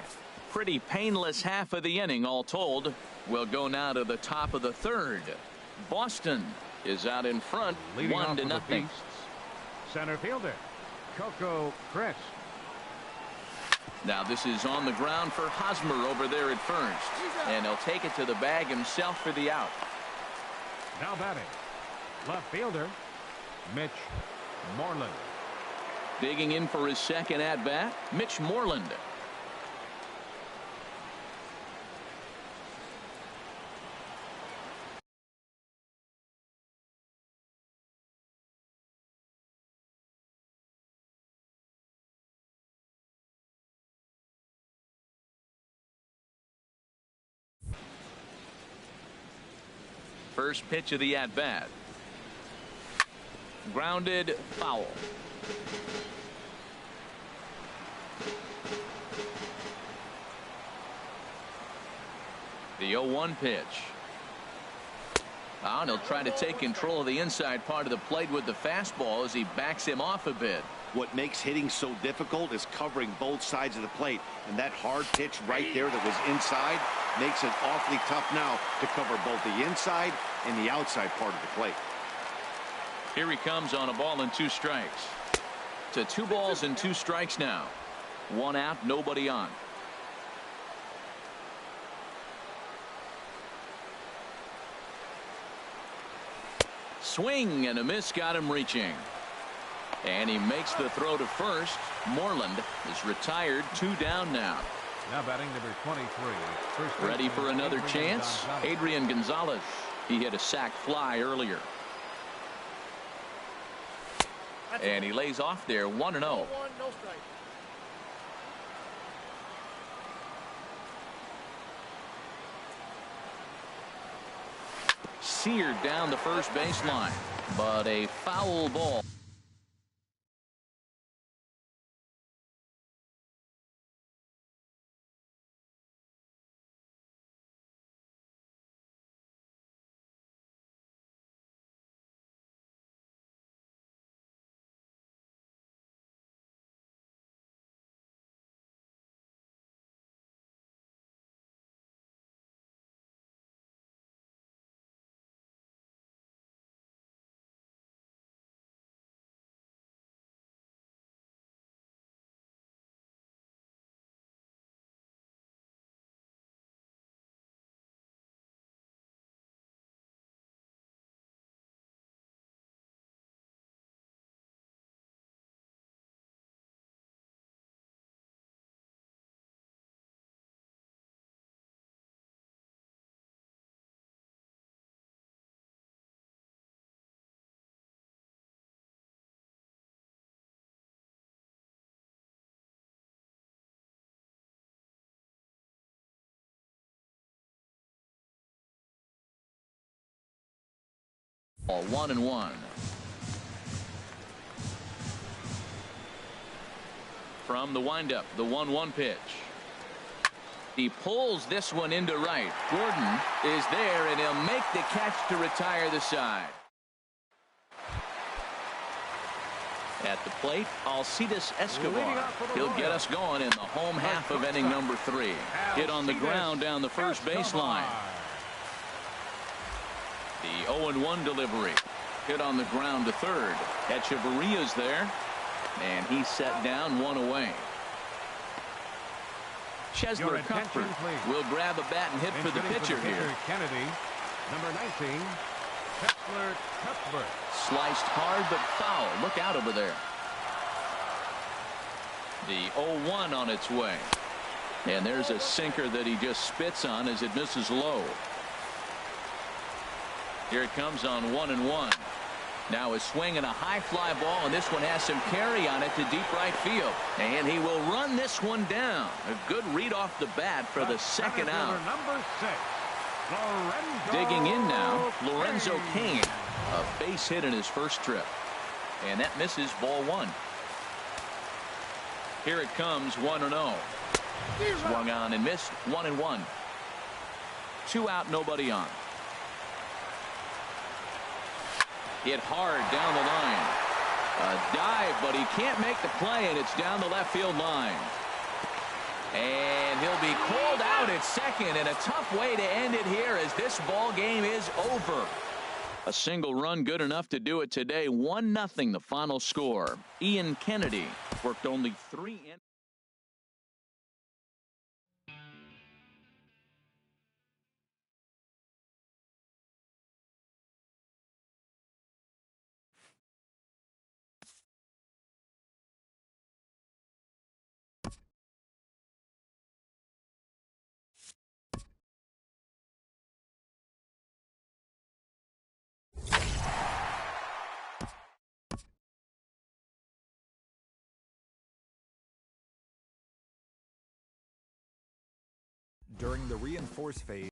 Pretty painless half of the inning all told. We'll go now to the top of the 3rd. Boston is out in front, 1-0. Center fielder, Coco Chris. Now this is on the ground for Hosmer over there at first. And he'll take it to the bag himself for the out. Now batting, left fielder, Mitch Moreland. Digging in for his second at-bat, Mitch Moreland. First pitch of the at-bat. Grounded, foul. The 0-1 pitch. And he'll try to take control of the inside part of the plate with the fastball as he backs him off a bit. What makes hitting so difficult is covering both sides of the plate, and that hard pitch right there that was inside makes it awfully tough now to cover both the inside and the outside part of the plate. Here he comes on a ball and 2 strikes. To 2 balls and 2 strikes now. 1 out, nobody on. Swing and a miss, got him reaching. And he makes the throw to first. Moreland is retired, 2 down now. Now batting number 23. Ready for another chance. Adrian Gonzalez. He hit a sac fly earlier. And he lays off there, 1-0. Seared down the first baseline, but a foul ball. Ball 1-1. From the windup, the 1-1 pitch. He pulls this one into right. Gordon is there, and he'll make the catch to retire the side. At the plate, Alcides Escobar. He'll get us going in the home half of inning number 3. Hit on the ground down the first baseline. The 0-1 delivery. Hit on the ground to third. Echeverria's there, and he's set down, 1 away. Chesler Cuthbert will grab a bat and hit for the pitcher here. Kennedy, number 19, Chesler Cuthbert. Sliced hard but foul. Look out over there. The 0-1 on its way. And there's a sinker that he just spits on as it misses low. Here it comes on 1-1. Now a swing and a high fly ball, and this one has some carry on it to deep right field. And he will run this one down. A good read off the bat for the second out. Number 6, Lorenzo Digging in now, Lorenzo Cain. Cain. A base hit in his first trip. And that misses, ball 1. Here it comes, 1-0. Swung on and missed, 1-1. 2 out, nobody on. Hit hard down the line. A dive, but he can't make the play, and it's down the left field line. And he'll be called out at second, and a tough way to end it here as this ball game is over. A single run good enough to do it today. 1-0 the final score. Ian Kennedy worked only 3 innings. During the reinforce phase.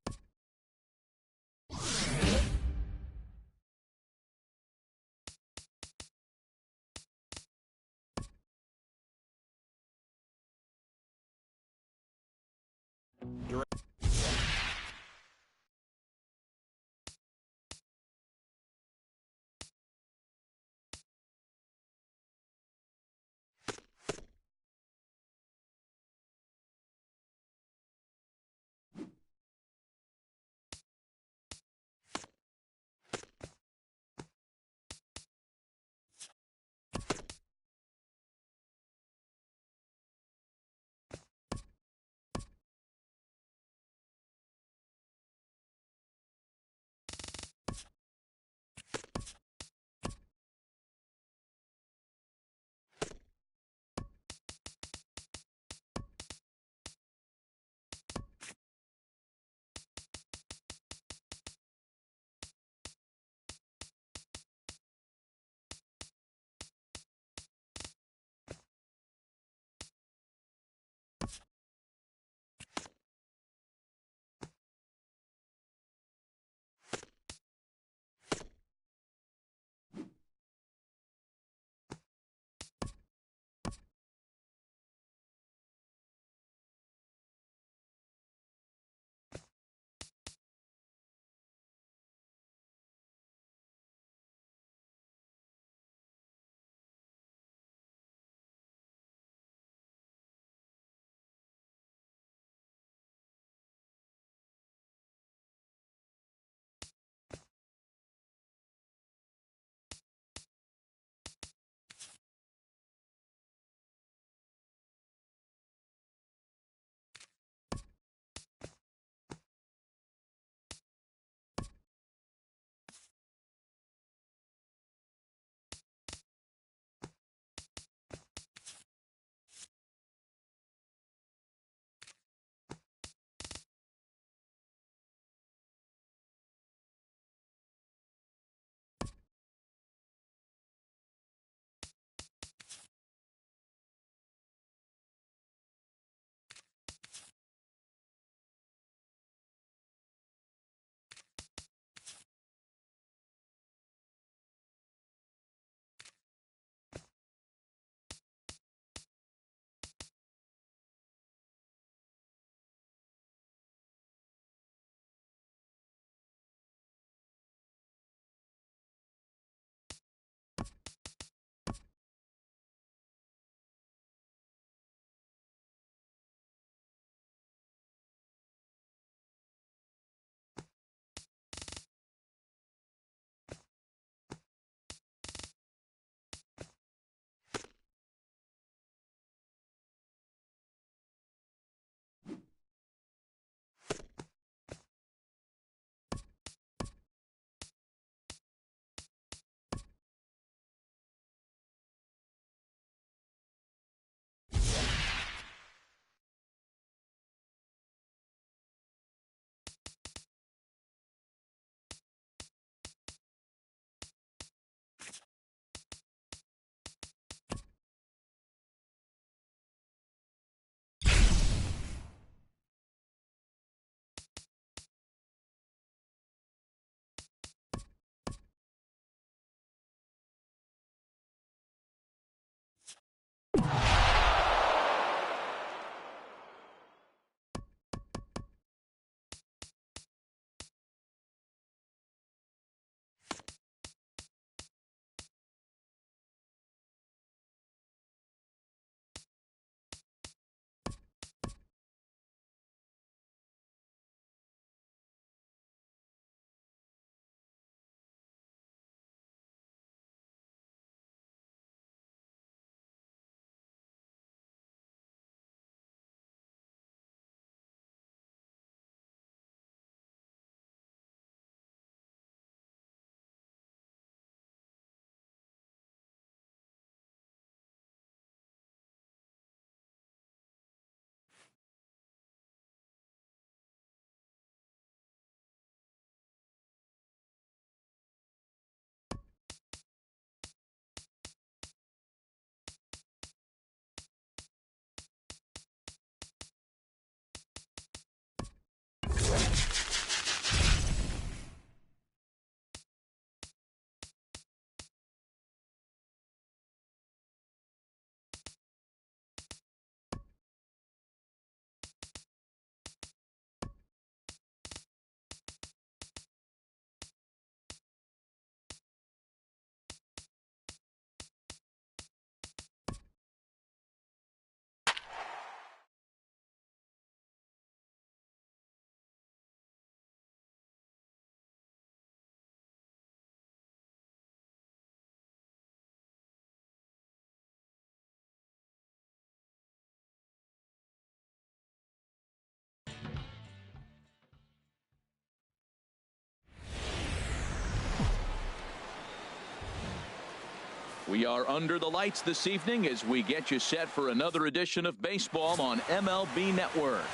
We are under the lights this evening as we get you set for another edition of baseball on MLB Network.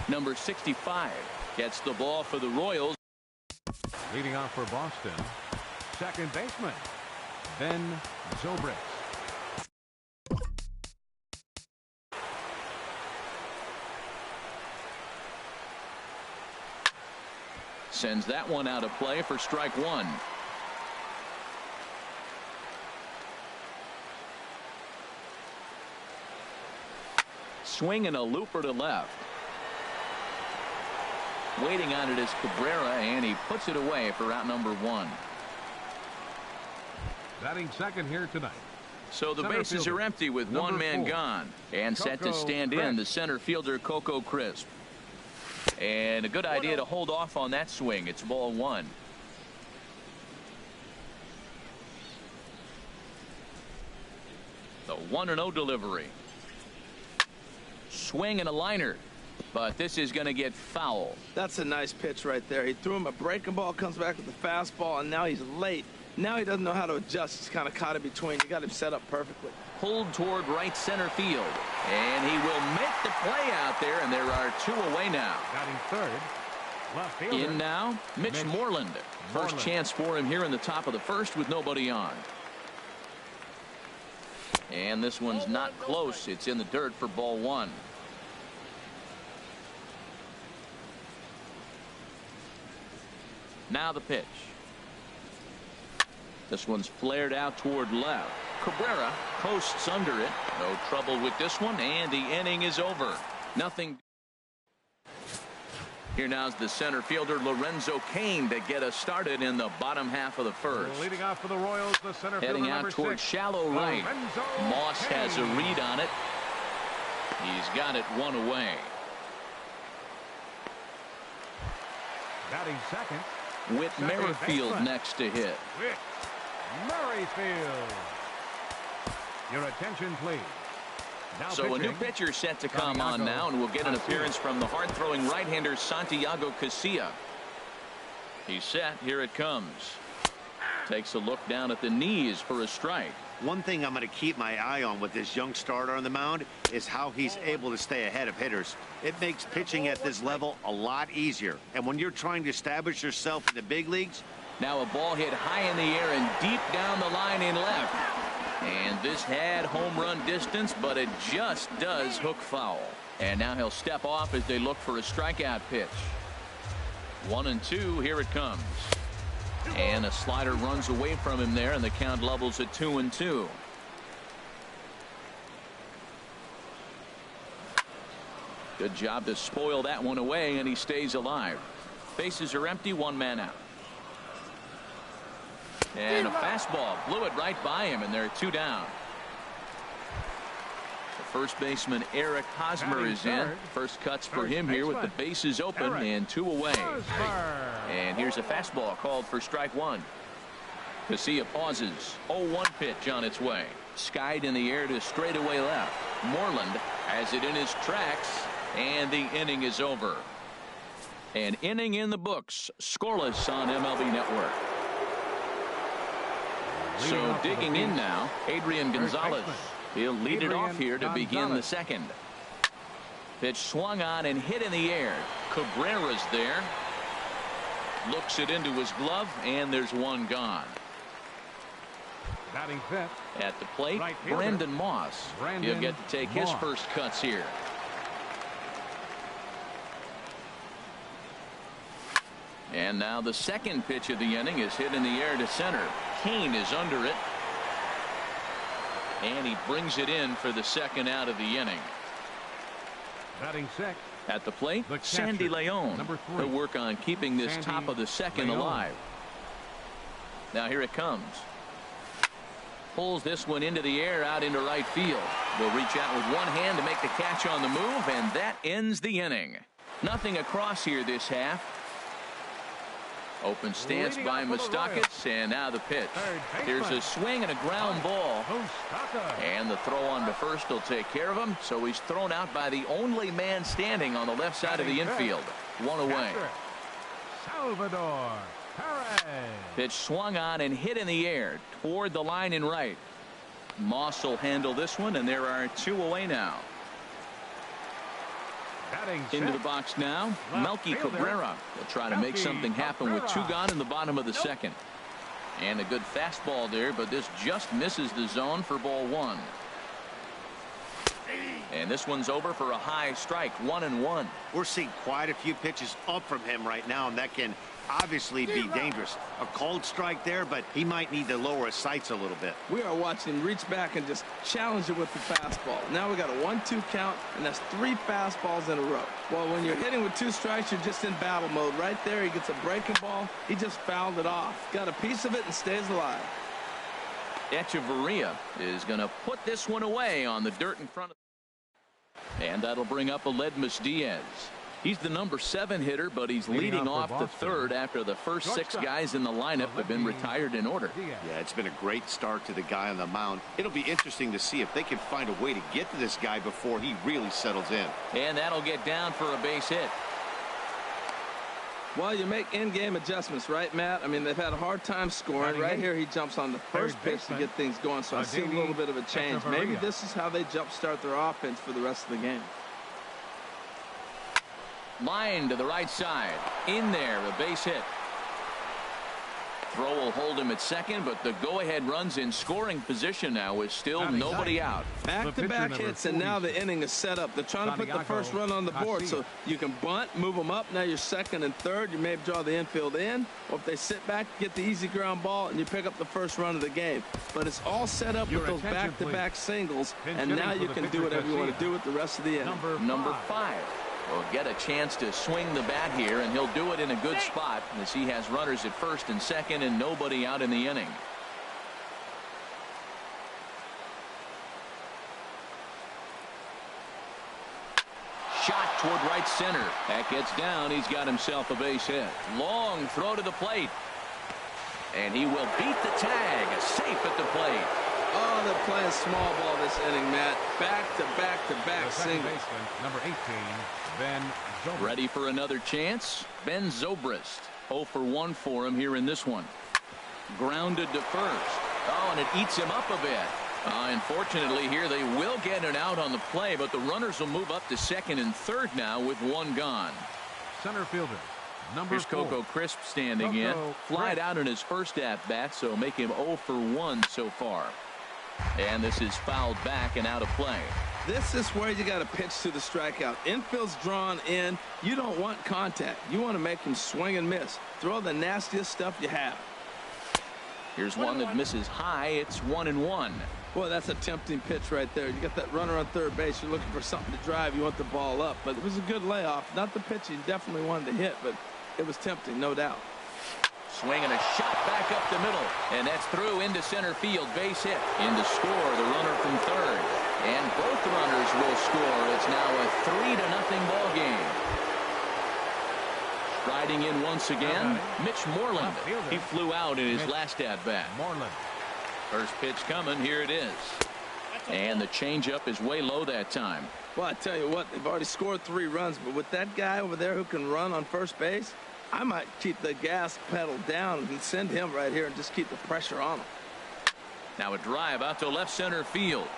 Number 65 gets the ball for the Royals. Leading off for Boston, second baseman, Ben Zobrist. Sends that one out of play for strike one. Swing and a looper to left. Waiting on it is Cabrera, and he puts it away for out number one. Batting second here tonight. So the Center bases fielder, are empty with number one man 4. gone. And set to stand in the center fielder, Coco Crisp. And a good idea to hold off on that swing. It's ball one. The 1-0 delivery. Swing and a liner. But this is going to get foul. That's a nice pitch right there. He threw him a breaking ball, comes back with the fastball, and now he's late. Now he doesn't know how to adjust. He's kind of caught in between. You got him set up perfectly. Pulled toward right center field. And he will make the play out there, and there are two away now. Batting third, left fielder. In now, Mitch Moreland. First Moreland. chance for him here in the top of the first with nobody on. And this one's not close. It's in the dirt for ball one. Now the pitch. This one's flared out toward left. Cabrera posts under it. No trouble with this one, and the inning is over. Nothing. Here now's the center fielder Lorenzo Cain to get us started in the bottom half of the first. Leading off for the Royals, the center Heading fielder, out number toward 6, shallow right. Lorenzo Moss has a Cain. read on it. He's got it one away. Batting second, Whit Second Merrifield baseman. next to hit. Whit Merrifield. Your attention, please. Now So a new pitching, pitcher set to come on Santiago now, and we'll get an Casilla. appearance from the hard-throwing right-hander Santiago Casilla. He's set. Here it comes. Takes a look down at the knees for a strike. One thing I'm going to keep my eye on with this young starter on the mound is how he's able to stay ahead of hitters. It makes pitching at this level a lot easier. And when you're trying to establish yourself in the big leagues. Now a ball hit high in the air and deep down the line in left. And this had home run distance, but it just does hook foul. And now he'll step off as they look for a strikeout pitch. 1-2. Here it comes. And a slider runs away from him there, and the count levels at 2-2. Good job to spoil that one away, and he stays alive. Bases are empty, one man out. And a fastball blew it right by him, and there are two down. The first baseman Eric Hosmer is in. First cuts for him here with the bases open and two away. And here's a fastball called for strike one. Casilla pauses. 0-1 pitch on its way. Skied in the air to straightaway left. Moreland has it in his tracks, and the inning is over. An inning in the books. Scoreless on MLB Network. So digging in now, Adrian Gonzalez. He'll lead it off here to begin the second. Pitch swung on and hit in the air. Cabrera's there. Looks it into his glove, and there's one gone. Batting fifth. At the plate, Right fielder, Brandon Moss. Brandon He'll get to take his Moss. first cuts here. And now the second pitch of the inning is hit in the air to center. Cain is under it. And he brings it in for the second out of the inning. Batting sixth. At the plate, The catcher, Sandy Leon. number 3. He'll work on keeping this Sandy top of the second Leon. alive. Now here it comes. Pulls this one into the air out into right field. Will reach out with one hand to make the catch on the move, and that ends the inning. Nothing across here this half. Open stance Leading by off for the Moustakas, and now the pitch. Third baseman. Here's a swing and a ground ball. Moustakas. And the throw on to first will take care of him. So he's thrown out by the only man standing on the left side of the infield. One away. Catcher, Salvador Perez. Pitch swung on and hit in the air toward the line in right. Moss will handle this one, and there are 2 away now. Into the box now, Melky Cabrera will try to make something happen with 2 gone in the bottom of the second. And a good fastball there, but this just misses the zone for ball 1. And this one's over for a high strike, 1-1. We're seeing quite a few pitches up from him right now, and that can obviously be dangerous. A cold strike there, but he might need to lower his sights a little bit. We are watching him reach back and just challenge it with the fastball. Now we got a 1-2 count, and that's 3 fastballs in a row. Well, when you're hitting with 2 strikes, you're just in battle mode. Right there, he gets a breaking ball. He just fouled it off. Got a piece of it and stays alive. Echeverria is going to put this one away on the dirt in front of. And that'll bring up Aledmus Diaz. He's the number 7 hitter, but he's leading off the 3rd after the first 6 guys in the lineup have been retired in order. Yeah, it's been a great start to the guy on the mound. It'll be interesting to see if they can find a way to get to this guy before he really settles in. And that'll get down for a base hit. Well, you make in-game adjustments, right, Matt? I mean, they've had a hard time scoring. Right here, he jumps on the first pitch to get things going, so I see a little bit of a change. Maybe this is how they jumpstart their offense for the rest of the game. Line to the right side. In there, a base hit. Throw will hold him at second, but the go-ahead run's in scoring position now with still nobody out. Back-to-back hits, and now the inning is set up. They're trying to put the first run on the board, so you can bunt, move them up. Now you're second and third. You may draw the infield in, or if they sit back, get the easy ground ball, and you pick up the first run of the game. But it's all set up with those back-to-back singles, and now you can do whatever you want to do with the rest of the inning. Number 5. Will get a chance to swing the bat here, and he'll do it in a good spot as he has runners at first and second and nobody out in the inning. Shot toward right center. That gets down. He's got himself a base hit. Long throw to the plate. And he will beat the tag. Safe at the plate. Oh, they're playing small ball this inning, Matt. Back-to-back singles. Number 18, Ben Zobrist. Ready for another chance? Ben Zobrist. 0 for 1 for him here in this one. Grounded to first. Oh, and it eats him up a bit. Unfortunately here they will get an out on the play, but the runners will move up to second and third now with 1 gone. Center fielder. Here's Coco Crisp standing in. Flied out in his first at-bat, so make him 0 for 1 so far. And this is fouled back and out of play. This is where you got to pitch to the strikeout. Infield's drawn in. You don't want contact. You want to make him swing and miss. Throw the nastiest stuff you have. Here's one that misses high. It's 1-1. Boy, that's a tempting pitch right there. You got that runner on third base. You're looking for something to drive. You want the ball up. But it was a good layoff. Not the pitch you definitely wanted to hit, but it was tempting, no doubt. Swinging a shot back up the middle, and that's through into center field. Base hit. In to score, the runner from third. And both runners will score. It's now a 3-0 ball game. Striding in once again, Mitch Moreland. He flew out in his last at-bat. Moreland. First pitch coming. Here it is. And the changeup is way low that time. Well, I tell you what, they've already scored 3 runs, but with that guy over there who can run on first base, I might keep the gas pedal down and send him right here and just keep the pressure on him. Now a drive out to left center field.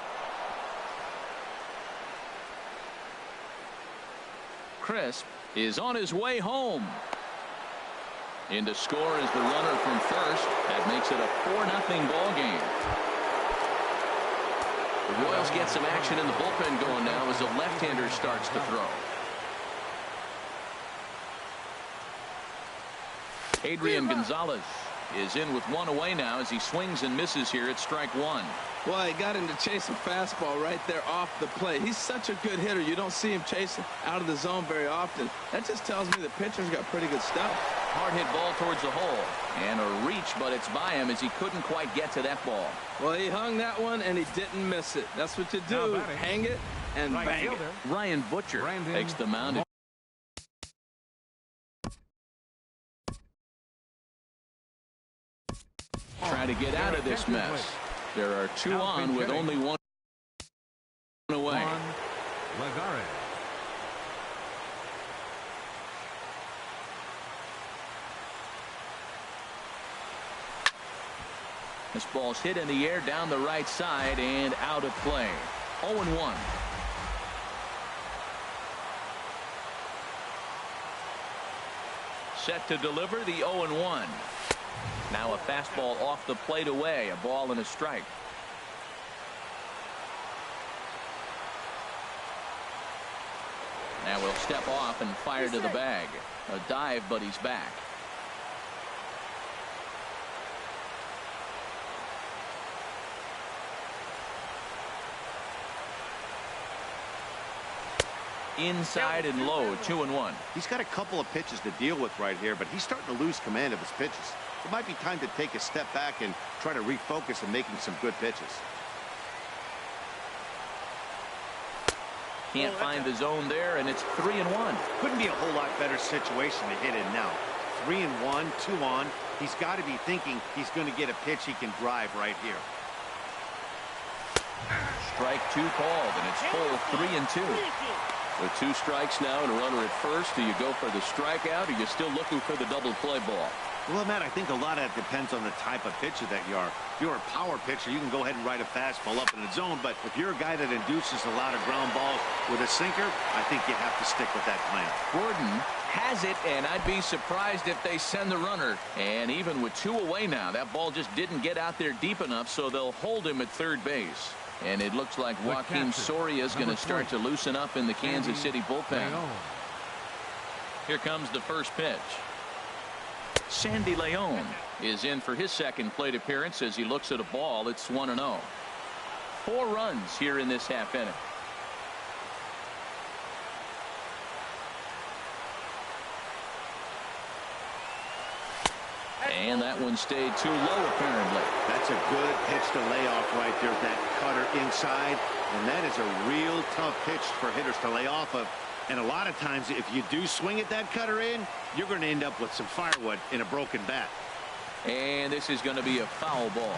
Crisp is on his way home. In to score is the runner from first. That makes it a 4-0 ball game. The Royals get some action in the bullpen going now as a left-hander starts to throw. Adrian Gonzalez is in with 1 away now as he swings and misses here at strike 1. Well, he got him to chase a fastball right there off the plate. He's such a good hitter. You don't see him chasing out of the zone very often. That just tells me the pitcher's got pretty good stuff. Hard hit ball towards the hole. And a reach, but it's by him as he couldn't quite get to that ball. Well, he hung that one, and he didn't miss it. That's what you do. Hang it and bang it. Ryan Butcher takes the mound. Try to get out of this mess. There are 2 on with only 1 away. Lagares. This ball's hit in the air down the right side and out of play. 0-1. Set to deliver the 0-1. Now a fastball off the plate away. A ball and a strike. Now we'll step off and fire to the bag. A dive, but he's back. Inside and low, 2-1. He's got a couple of pitches to deal with right here, but he's starting to lose command of his pitches. It might be time to take a step back and try to refocus on making some good pitches. Can't find the zone there, and it's 3-1. Couldn't be a whole lot better situation to hit in now. 3-1, 2 on. He's got to be thinking he's going to get a pitch he can drive right here. Strike 2 called, and it's full 3-2. With 2 strikes now and a runner at first, do you go for the strikeout, or are you still looking for the double play ball? Well, Matt, I think a lot of that depends on the type of pitcher that you are. If you're a power pitcher, you can go ahead and ride a fastball up in the zone, but if you're a guy that induces a lot of ground balls with a sinker, I think you have to stick with that plan. Gordon has it, and I'd be surprised if they send the runner. And even with 2 away now, that ball just didn't get out there deep enough, so they'll hold him at third base. And it looks like Joaquin Soria is going to start to loosen up in the Kansas City bullpen. Here comes the first pitch. Sandy Leon is in for his second plate appearance as he looks at a ball. It's 1-0. 4 runs here in this half inning. And that one stayed too low, apparently. That's a good pitch to lay off right there, that cutter inside. And that is a real tough pitch for hitters to lay off of. And a lot of times, if you do swing at that cutter in, you're going to end up with some firewood in a broken bat. And this is going to be a foul ball.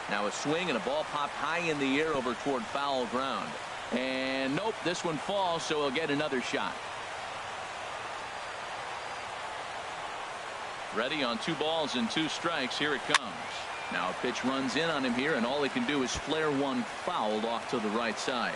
Now a swing and a ball popped high in the air over toward foul ground. And nope, this one falls, so he'll get another shot. Ready on 2 balls and 2 strikes. Here it comes. Now a pitch runs in on him here, and all he can do is flare one fouled off to the right side.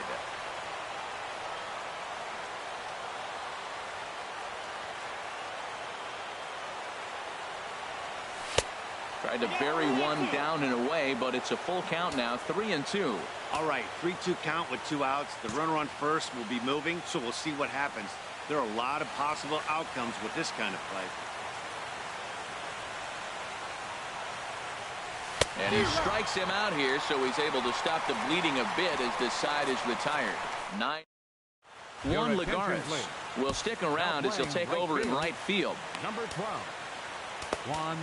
Tried to bury one down and away, but it's a full count now, 3-2. All right, 3-2 count with 2 outs. The runner on first will be moving, so we'll see what happens. There are a lot of possible outcomes with this kind of play. And he strikes him out here, so he's able to stop the bleeding a bit as this side is retired. 9-1. Lagares will stick around as he'll take over in right field. Number 12, Juan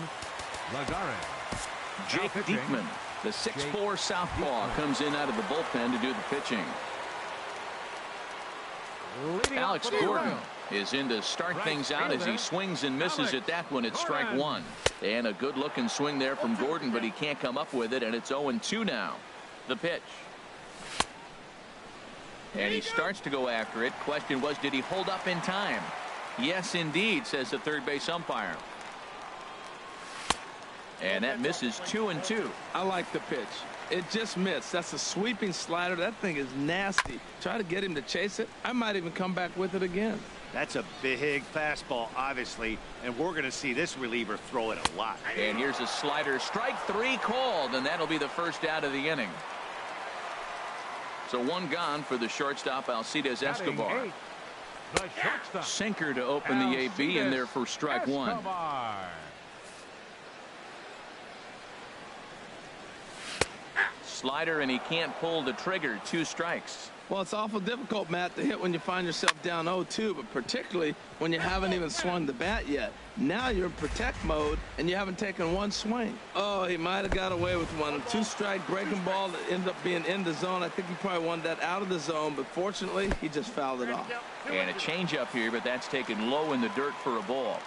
Lagares. Jake Diekman, the 6'4" southpaw, comes in out of the bullpen to do the pitching. Alex Gordon is in to start things out as he swings and misses at that one. It's strike 1. And a good looking swing there from Gordon, but he can't come up with it, and it's 0-2 now. The pitch. And he starts to go after it. Question was, did he hold up in time? Yes, indeed, says the third base umpire. And that misses 2-2. I like the pitch. It just missed. That's a sweeping slider. That thing is nasty. Try to get him to chase it. I might even come back with it again. That's a big fastball, obviously, and we're going to see this reliever throw it a lot. And here's a slider. Strike 3 called, and that'll be the first out of the inning. So 1 gone for the shortstop, Alcides Escobar. Sinker to open the AB in there for strike 1. Slider, and he can't pull the trigger. 2 strikes. Well, it's awful difficult, Matt, to hit when you find yourself down 0-2, but particularly when you haven't even swung the bat yet. Now you're in protect mode, and you haven't taken 1 swing. Oh, he might have got away with one. 2-strike breaking ball that ended up being in the zone. I think he probably wanted that out of the zone, but fortunately, he just fouled it off. And a changeup here, but that's taken low in the dirt for a ball.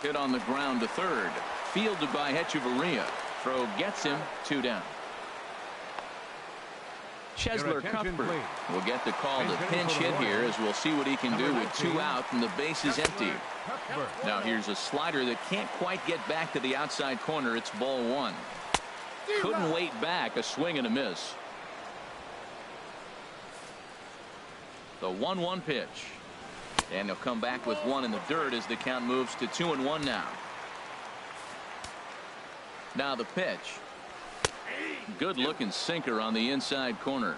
Hit on the ground to third. Fielded by Hechavarria. Throw gets him. 2 down. Chesler attention, Cuthbert please. will get the call to He's hitting pinch for the hit here, ball. as we'll see what he can do Number with 2 19, out and the bases empty. Cuthbert. Now here's a slider that can't quite get back to the outside corner. It's ball 1. Couldn't wait back. A swing and a miss. The 1-1 pitch. And he'll come back with 1 in the dirt as the count moves to 2-1 now. Now the pitch. Good looking sinker on the inside corner.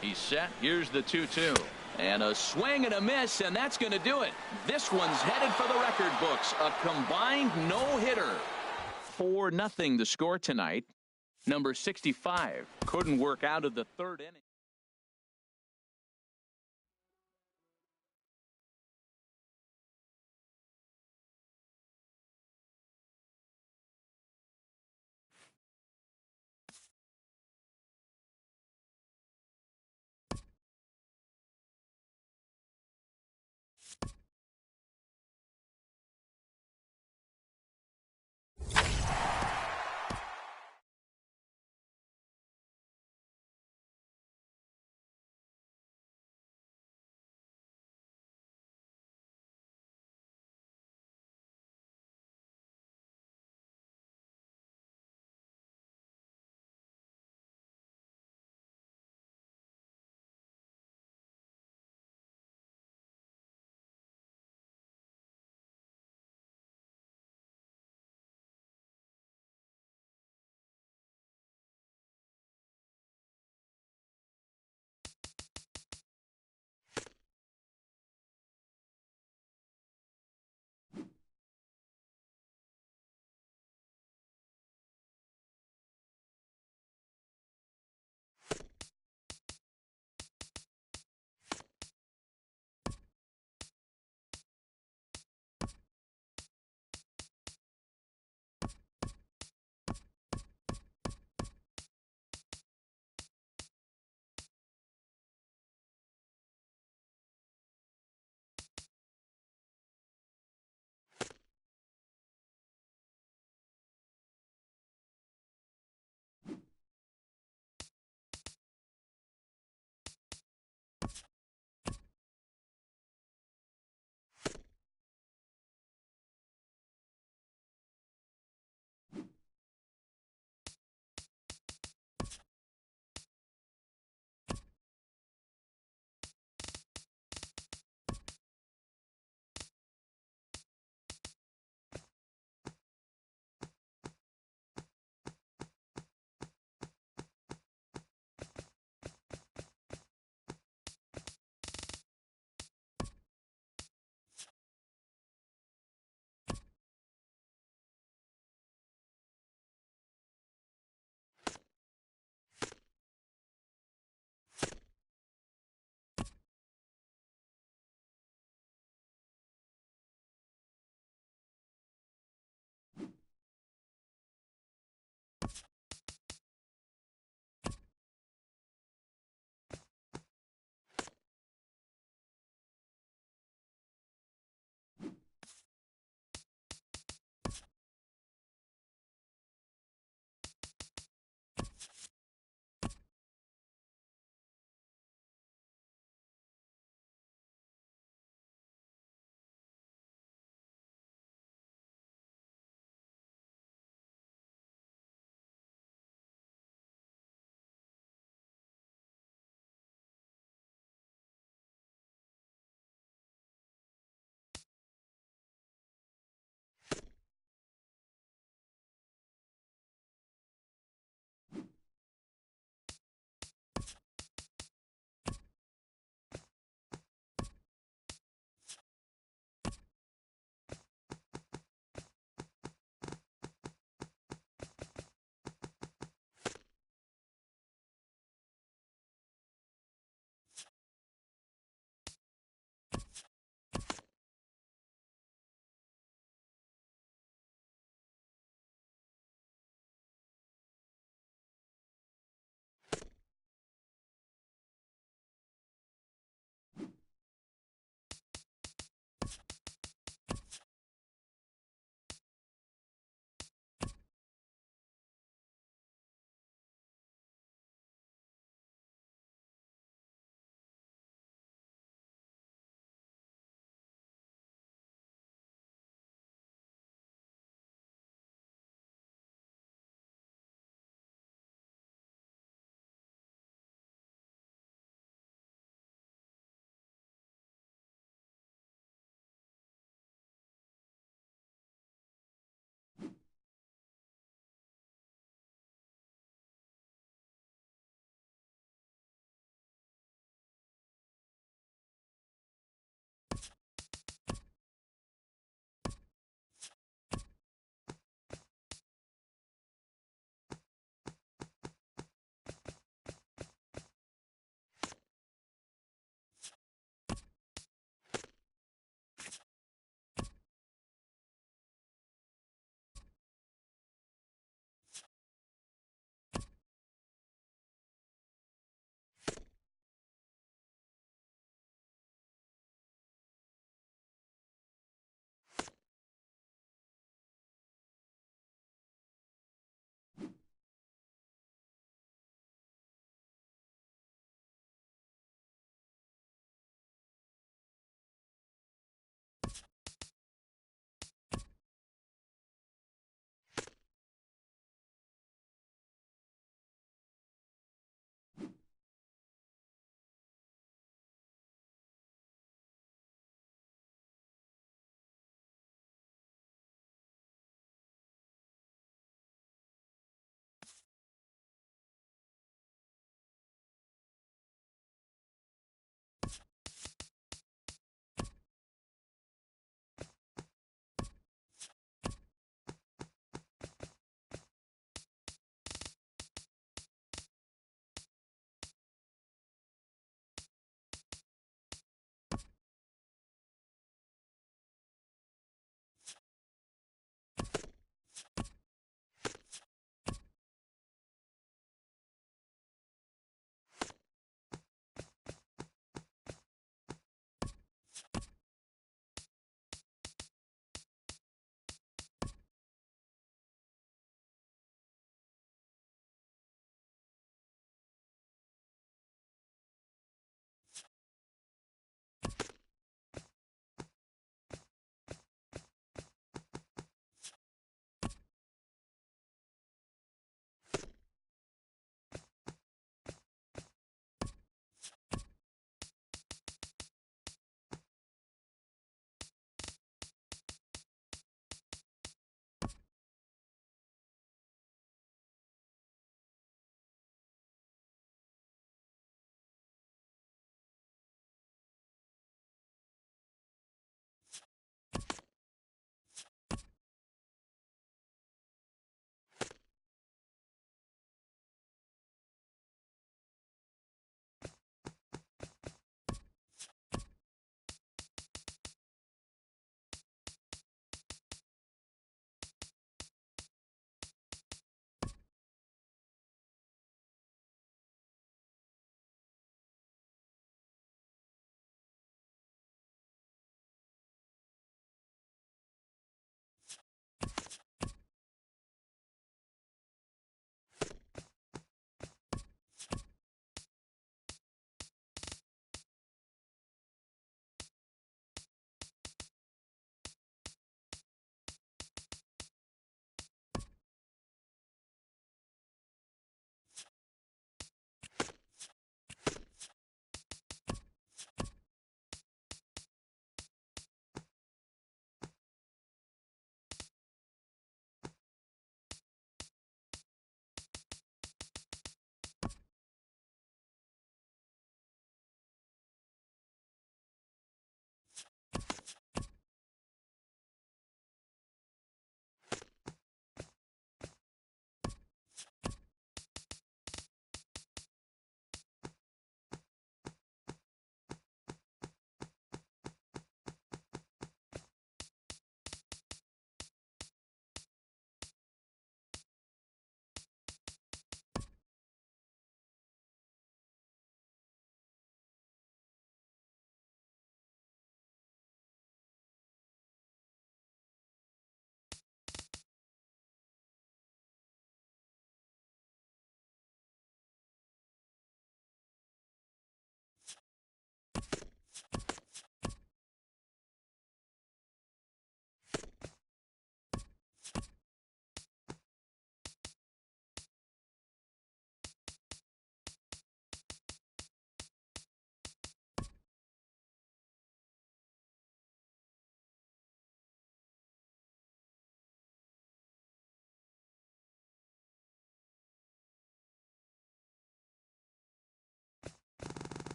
He's set. Here's the 2-2. And a swing and a miss, and that's going to do it. This one's headed for the record books. A combined no-hitter. 4-0 the score tonight. Number 65 couldn't work out of the 3rd inning.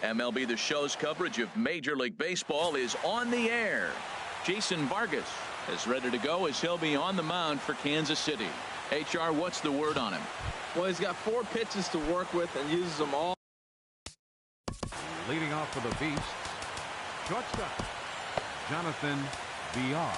MLB The Show's coverage of Major League Baseball is on the air. Jason Vargas is ready to go as he'll be on the mound for Kansas City. HR, what's the word on him? Well, he's got 4 pitches to work with and uses them all. Leading off for the Beasts, shortstop, Jonathan VR.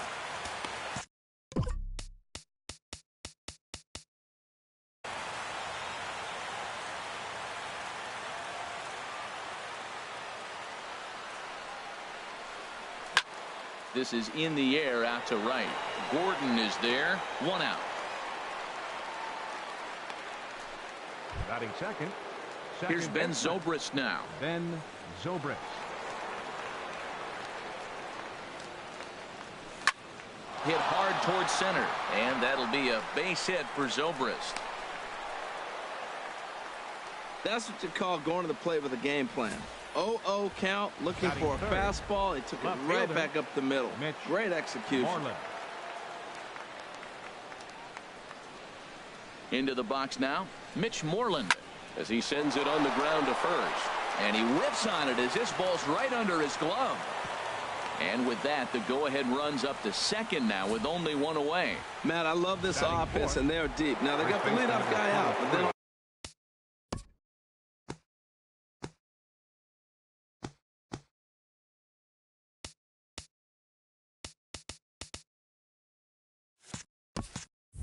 This is in the air out to right. Gordon is there. 1 out. Batting second. Here's Ben Zobrist now. Ben Zobrist. Hit hard towards center, and that'll be a base hit for Zobrist. That's what you call going to the plate with a game plan. 0-0 count, looking for a fastball. He took it right back up the middle. Great execution. Into the box now, Mitch Moreland, as he sends it on the ground to first. And he whips on it as this ball's right under his glove. And with that, the go-ahead runs up to second now with only 1 away. Matt, I love this offense, and they're deep. Now, they got the leadoff guy out, but then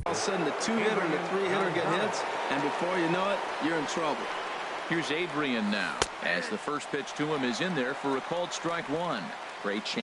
all of a sudden the 2-hitter and the 3-hitter get hits, and before you know it, you're in trouble. Here's Adrian now, as the first pitch to him is in there for a called strike 1. Great chance.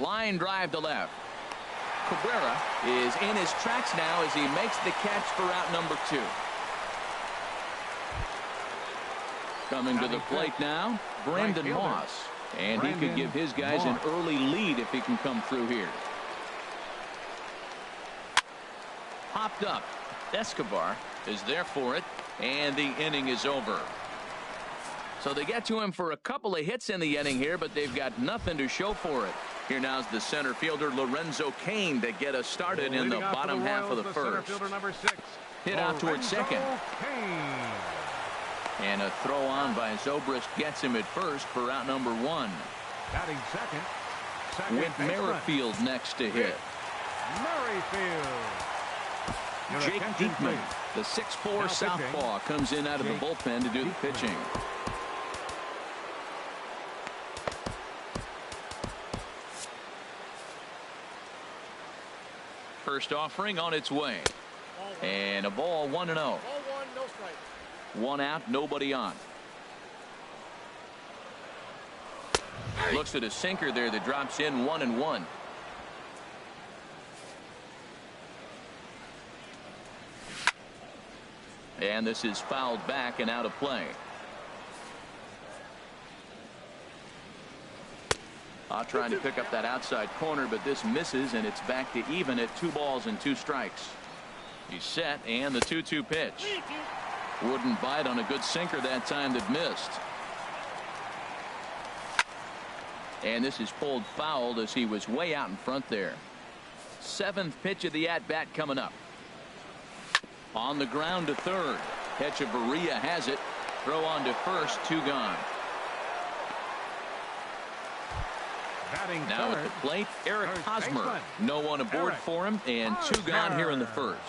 Line drive to left. Cabrera is in his tracks now as he makes the catch for out number 2. Coming to the plate now, Brandon Moss. And he could give his guys an early lead if he can come through here. Popped up. Escobar is there for it, and the inning is over. So they get to him for a couple of hits in the inning here, but they've got nothing to show for it. Here now's the center fielder, Lorenzo Cain, to get us started in the bottom half of the first. Hit out towards second. And a throw on by Zobrist gets him at first for out number 1. Batting second. With Merrifield next to hit. Jake Diekman, the 6'4" southpaw, comes in out of the bullpen to do the pitching. First offering on its way. And a ball 1-0. Ball 1, no strike. 1 out, nobody on. Looks at a sinker there that drops in 1-1. And this is fouled back and out of play. Trying to pick up that outside corner, but this misses, and it's back to even at 2 balls and 2 strikes. He's set, and the 2-2 pitch. Wouldn't bite on a good sinker that time that missed. And this is pulled foul as he was way out in front there. 7th pitch of the at-bat coming up. On the ground to third. Echeverria has it. Throw on to first, 2 gone. Now at the plate, Eric Hosmer. No one aboard for him, and 2 gone here in the first.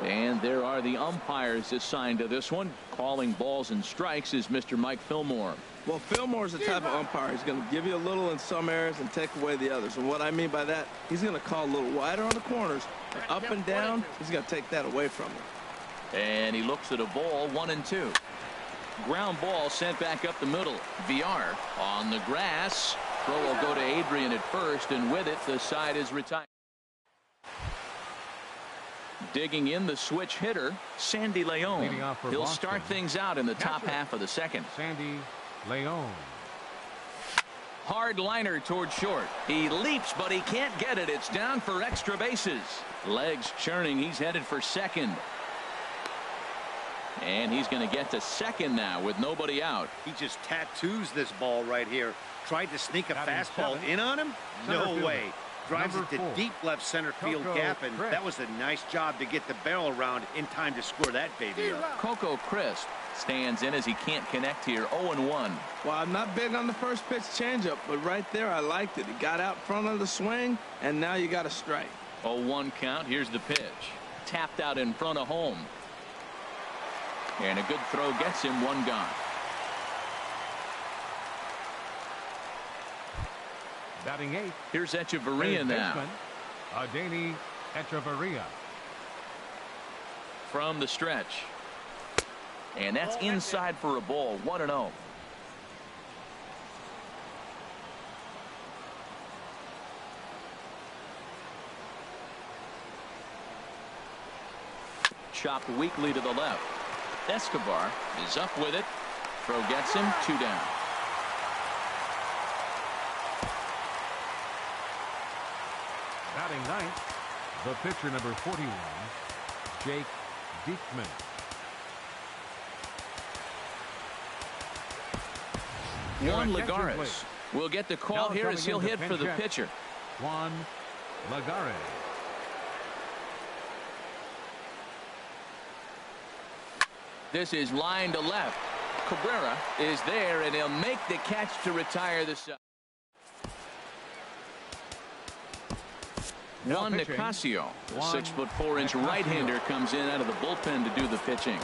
And there are the umpires assigned to this one. Calling balls and strikes is Mr. Mike Fillmore. Well, Fillmore's the type of umpire. He's going to give you a little in some areas and take away the others. And what I mean by that, he's going to call a little wider on the corners. Up and down, he's going to take that away from you. And he looks at a ball, 1-2. Ground ball sent back up the middle. VR on the grass. Throw will go to Adrian at first, and with it, the side is retired. Digging in the switch hitter, Sandy Leon. He'll start things out in the top half of the second. Sandy Leon. Hard liner toward short. He leaps, but he can't get it. It's down for extra bases. Legs churning. He's headed for second. And he's going to get to second now with nobody out. He just tattoos this ball right here. Tried to sneak a fastball in on him? No way. Drives it to deep left center field gap, and that was a nice job to get the barrel around in time to score that baby up. Coco Crisp stands in as he can't connect here. 0-1. Well, I'm not big on the first pitch changeup, but right there I liked it. He got out front of the swing, and now you got a strike. 0-1 count. Here's the pitch. Tapped out in front of home. And a good throw gets him 1 gone. Batting 8. Here's Echeverria now. Danny Echeverria. From the stretch. And that's inside for a ball. 1-0. Chopped weakly to the left. Escobar is up with it. Throw gets him 2 down. Batting 9th, the pitcher number 41, Jake Diekman. Juan Lagares will get the call here as he'll hit for the pitcher. Juan Lagares. This is line to left. Cabrera is there, and he'll make the catch to retire the side. Juan Nicasio, the 6'4" right-hander, comes in out of the bullpen to do the pitching.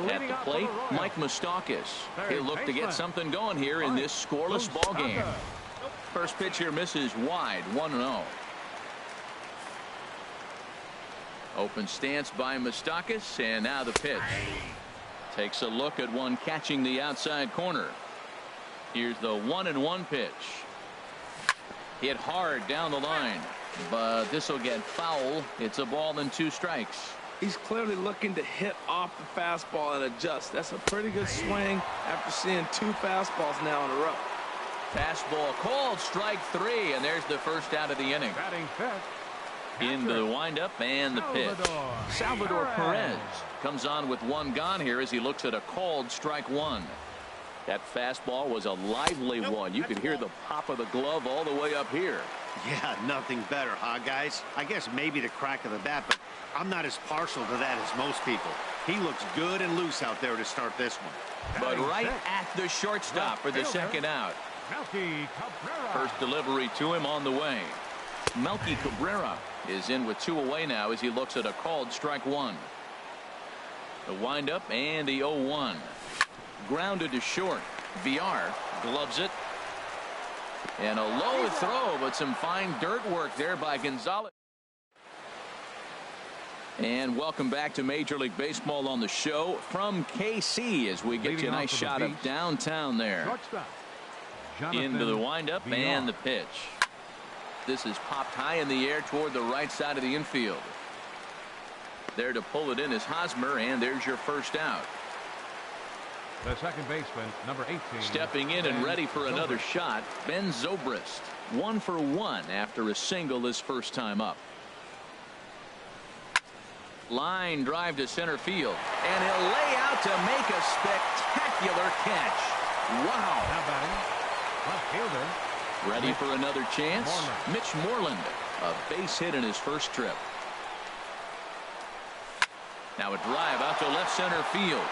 At the plate, Mike Moustakas. He'll look to get something going here in this scoreless ball game. First pitch here misses wide, 1-0. Open stance by Moustakas, and now the pitch. Takes a look at one catching the outside corner. Here's the 1-1 pitch. Hit hard down the line, but this will get foul. It's a ball and 2 strikes. He's clearly looking to hit off the fastball and adjust. That's a pretty good swing after seeing 2 fastballs now in a row. Fastball called, strike 3, and there's the first out of the inning. Batting fifth. Into the windup and the pitch. Salvador Perez comes on with 1 gone here as he looks at a called strike 1. That fastball was a lively one. You could hear the pop of the glove all the way up here. Yeah, nothing better, huh, guys? I guess maybe the crack of the bat, but I'm not as partial to that as most people. He looks good and loose out there to start this one. But right at the shortstop for the second out. Melky Cabrera. First delivery to him on the way. Melky Cabrera is in with 2 away now as he looks at a called strike 1. The windup and the 0-1. Grounded to short. VR gloves it. And a low throw, but some fine dirt work there by Gonzalez. And welcome back to Major League Baseball on the show from KC as we get you a nice shot of downtown there. Into the windup and the pitch. This is popped high in the air toward the right side of the infield. There to pull it in is Hosmer, and there's your first out. The second baseman, number 18. Stepping in and ready for another shot, Ben Zobrist. 1 for 1 after a single his first time up. Line drive to center field, and he'll lay out to make a spectacular catch. Wow. Now batting, left fielder. Ready for another chance? Mitch Moreland, a base hit in his first trip. Now a drive out to left center field.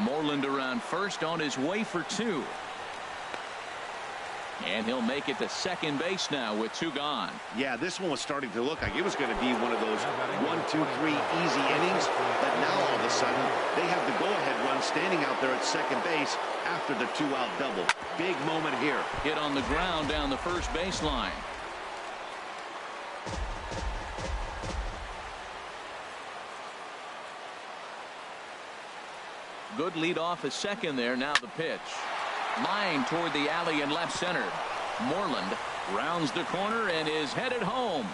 Moreland around first on his way for 2. And he'll make it to second base now with 2 gone. Yeah, this one was starting to look like it was going to be one of those 1, 2, 3 easy innings. But now all of a sudden, they have the go-ahead run standing out there at second base after the 2-out double. Big moment here. Hit on the ground down the first baseline. Good lead off at second there. Now the pitch. Line toward the alley in left center. Moreland rounds the corner and is headed home.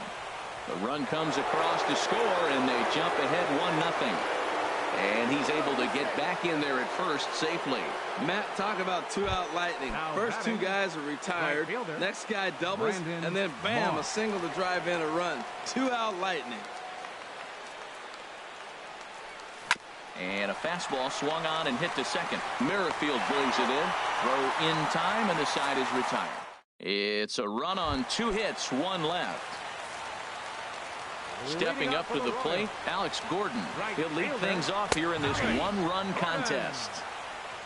The run comes across to score, and they jump ahead 1-0. And he's able to get back in there at first safely. Matt, talk about 2-out lightning. First 2 guys are retired. Next guy doubles, and then bam, a single to drive in a run. 2-out lightning. And a fastball swung on and hit to second. Merrifield brings it in. Throw in time, and the side is retired. It's a run on 2 hits, 1 left. Stepping up to the plate, Alex Gordon. He'll lead things off here in this 1-run contest.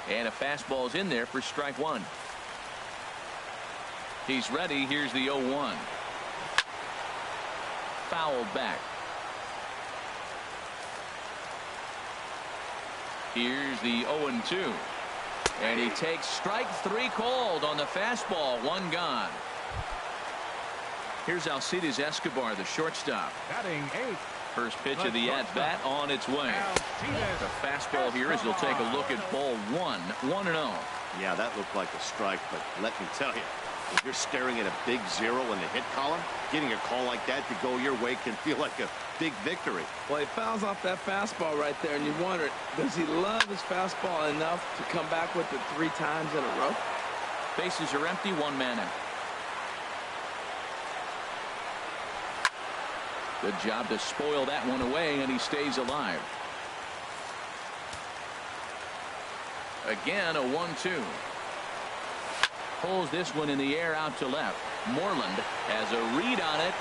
And a fastball's in there for strike 1. He's ready. Here's the 0-1. Fouled back. Here's the 0-2. And he takes strike 3 called on the fastball. 1 gone. Here's Alcides Escobar, the shortstop. Batting 8. First pitch of the at-bat on its way. The fastball here as he'll take a look at ball 1. 1-0. Yeah, that looked like a strike, but let me tell you, if you're staring at a big 0 in the hit column, getting a call like that to go your way can feel like a big victory. Well, he fouls off that fastball right there, and you wonder, does he love his fastball enough to come back with it 3 times in a row? Bases are empty, 1 man out. Good job to spoil that one away, and he stays alive. Again, a 1-2. Pulls this one in the air out to left. Moreland has a read on it.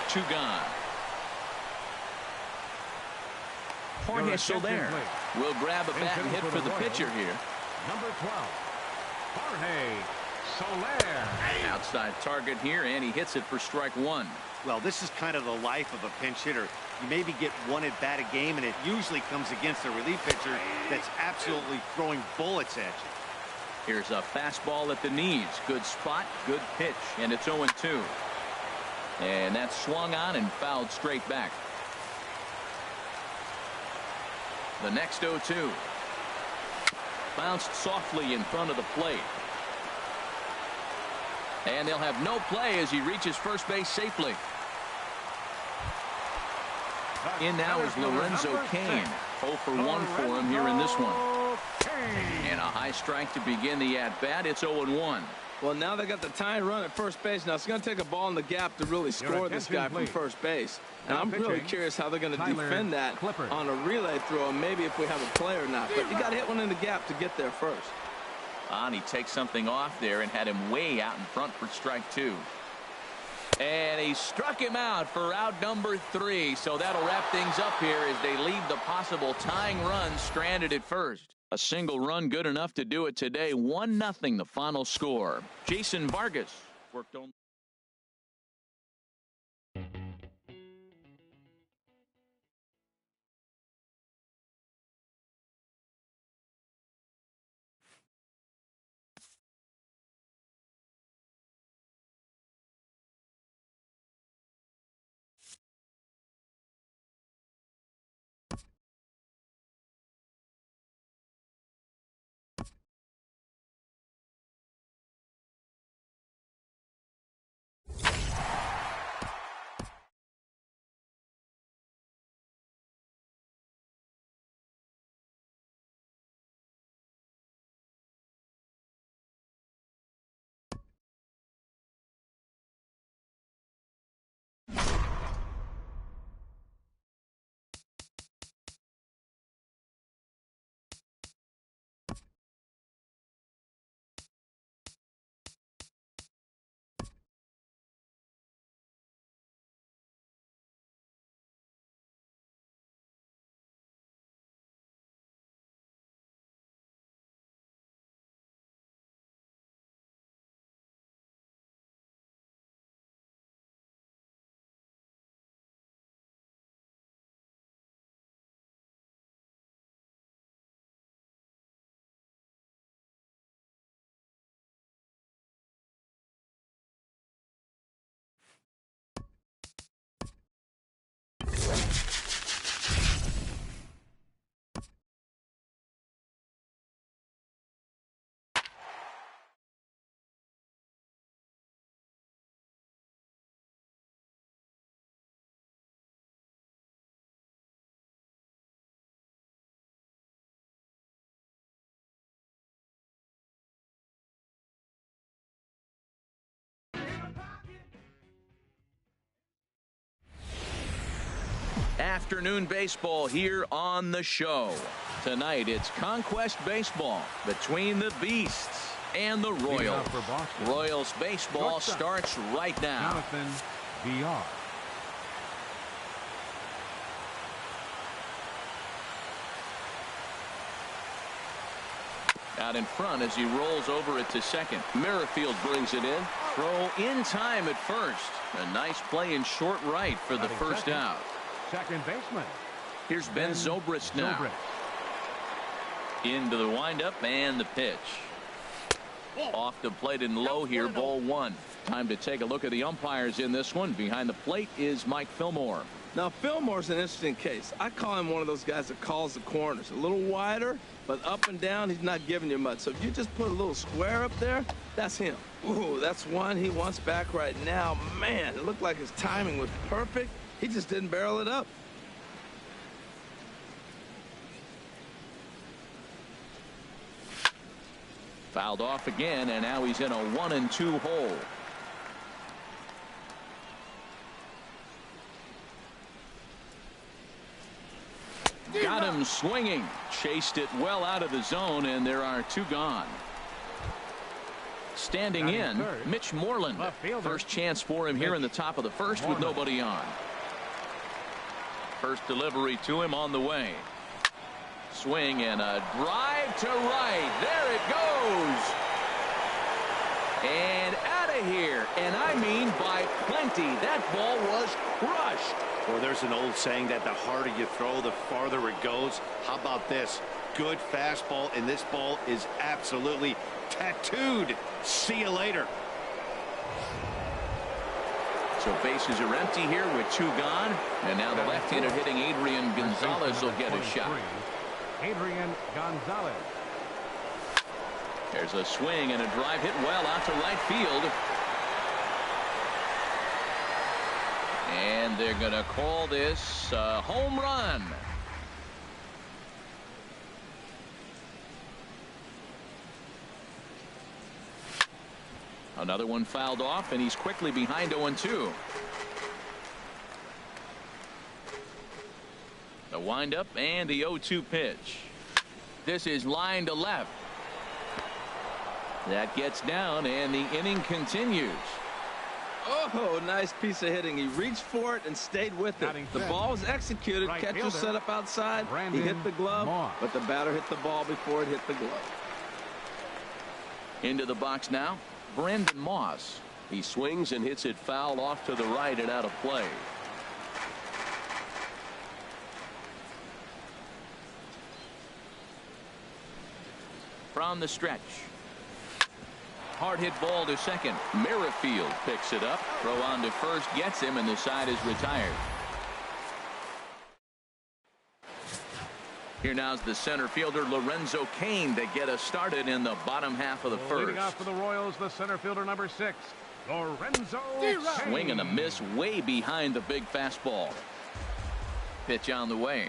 2 gone. Jorge Soler will grab a bat and hit for the pitcher here. Number 12, Jorge Soler. Outside target here, and he hits it for strike 1. Well, this is kind of the life of a pinch hitter. You maybe get 1 at bat a game, and it usually comes against a relief pitcher that's absolutely throwing bullets at you. Here's a fastball at the knees. Good spot, good pitch, and it's 0-2. And that's swung on and fouled straight back. The next 0-2. Bounced softly in front of the plate. And they'll have no play as he reaches first base safely. In now is Lorenzo Cain. 0 for 1 for him here in this one. And a high strike to begin the at-bat. It's 0-1. Well, now they got the tying run at first base. Now it's going to take a ball in the gap to really score this guy from first base. And I'm really curious how they're going to defend that on a relay throw, and maybe if we have a play or not. But you got to hit one in the gap to get there first. And he takes something off there and had him way out in front for strike 2. And he struck him out for out number 3. So that'll wrap things up here as they leave the possible tying run stranded at first. A single run good enough to do it today. 1-0 the final score. Jason Vargas worked on. Afternoon baseball here on the show. Tonight it's Conquest Baseball between the Beasts and the Royals. Royals baseball starts right now. Jonathan VR. Out in front as he rolls over it to second. Merrifield brings it in. Throw in time at first. A nice play in short right for the first out. Second baseman. Here's Ben Zobrist now. Into the windup and the pitch. Off the plate and low here, ball 1. Time to take a look at the umpires in this one. Behind the plate is Mike Fillmore. Now, Fillmore's an interesting case. I call him one of those guys that calls the corners. A little wider, but up and down, he's not giving you much. So if you just put a little square up there, that's him. Ooh, that's one he wants back right now. Man, it looked like his timing was perfect. He just didn't barrel it up. Fouled off again, and now he's in a 1-2 hole. Got him swinging. Chased it well out of the zone, and there are 2 gone. Standing in, Mitch Moreland. First chance for him here in the top of the first with nobody on. First delivery to him on the way. Swing and a drive to right. There it goes. And out of here. And I mean by plenty. That ball was crushed. Well, there's an old saying that the harder you throw, the farther it goes. How about this? Good fastball, and this ball is absolutely tattooed. See you later. So bases are empty here with 2 gone. And now the left-hander hitting Adrian Gonzalez will get a shot. Adrian Gonzalez. There's a swing and a drive hit well out to right field. And they're going to call this a home run. Another one fouled off, and he's quickly behind 0-2. The windup and the 0-2 pitch. This is line to left. That gets down, and the inning continues. Oh, nice piece of hitting. He reached for it and stayed with it. The ball was executed. Catcher set up outside. He hit the glove, but the batter hit the ball before it hit the glove. Into the box now, Brandon Moss. He swings and hits it foul off to the right and out of play. From the stretch. Hard hit ball to second. Merrifield picks it up. Throw on to first gets him, and the side is retired. Here now's the center fielder Lorenzo Cain to get us started in the bottom half of the first. Leading off for the Royals, the center fielder number 6, Lorenzo Cain. Swing and a miss way behind the big fastball. Pitch on the way.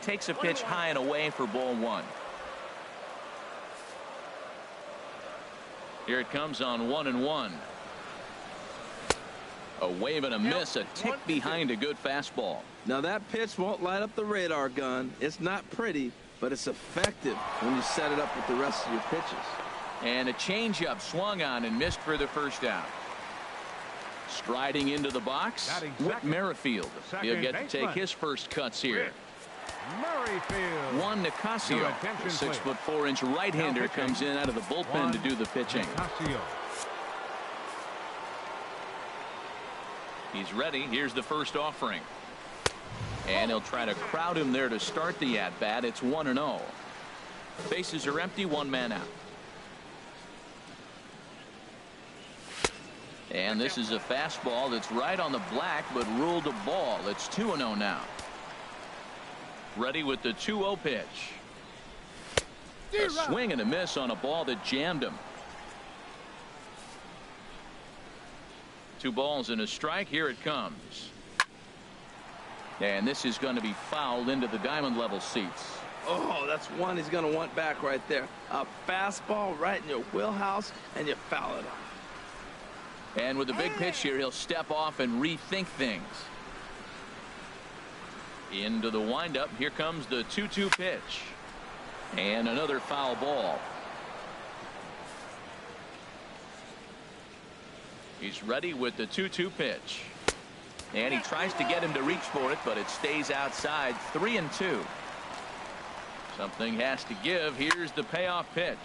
Takes a pitch high and away for ball 1. Here it comes on 1-1. A wave and a miss, a tick behind a good fastball. Now that pitch won't light up the radar gun. It's not pretty, but it's effective when you set it up with the rest of your pitches. And a changeup swung on and missed for the first out. Striding into the box, Whit Merrifield. He'll get to take his first cuts here. Merrifield. Juan Nicasio, the 6'4" right-hander, comes in out of the bullpen to do the pitching. He's ready. Here's the first offering. And he'll try to crowd him there to start the at-bat. It's 1-0. Bases are empty, 1 man out. And this is a fastball that's right on the black, but ruled a ball. It's 2-0 now. Ready with the 2-0 pitch. A swing and a miss on a ball that jammed him. 2 balls and a strike. Here it comes. And this is going to be fouled into the diamond level seats. Oh, that's one he's going to want back right there. A fastball right in your wheelhouse, and you foul it off. And with the big pitch here, he'll step off and rethink things. Into the windup. Here comes the 2-2 pitch. And another foul ball. He's ready with the 2-2 pitch. And he tries to get him to reach for it, but it stays outside. 3-2. Something has to give. Here's the payoff pitch.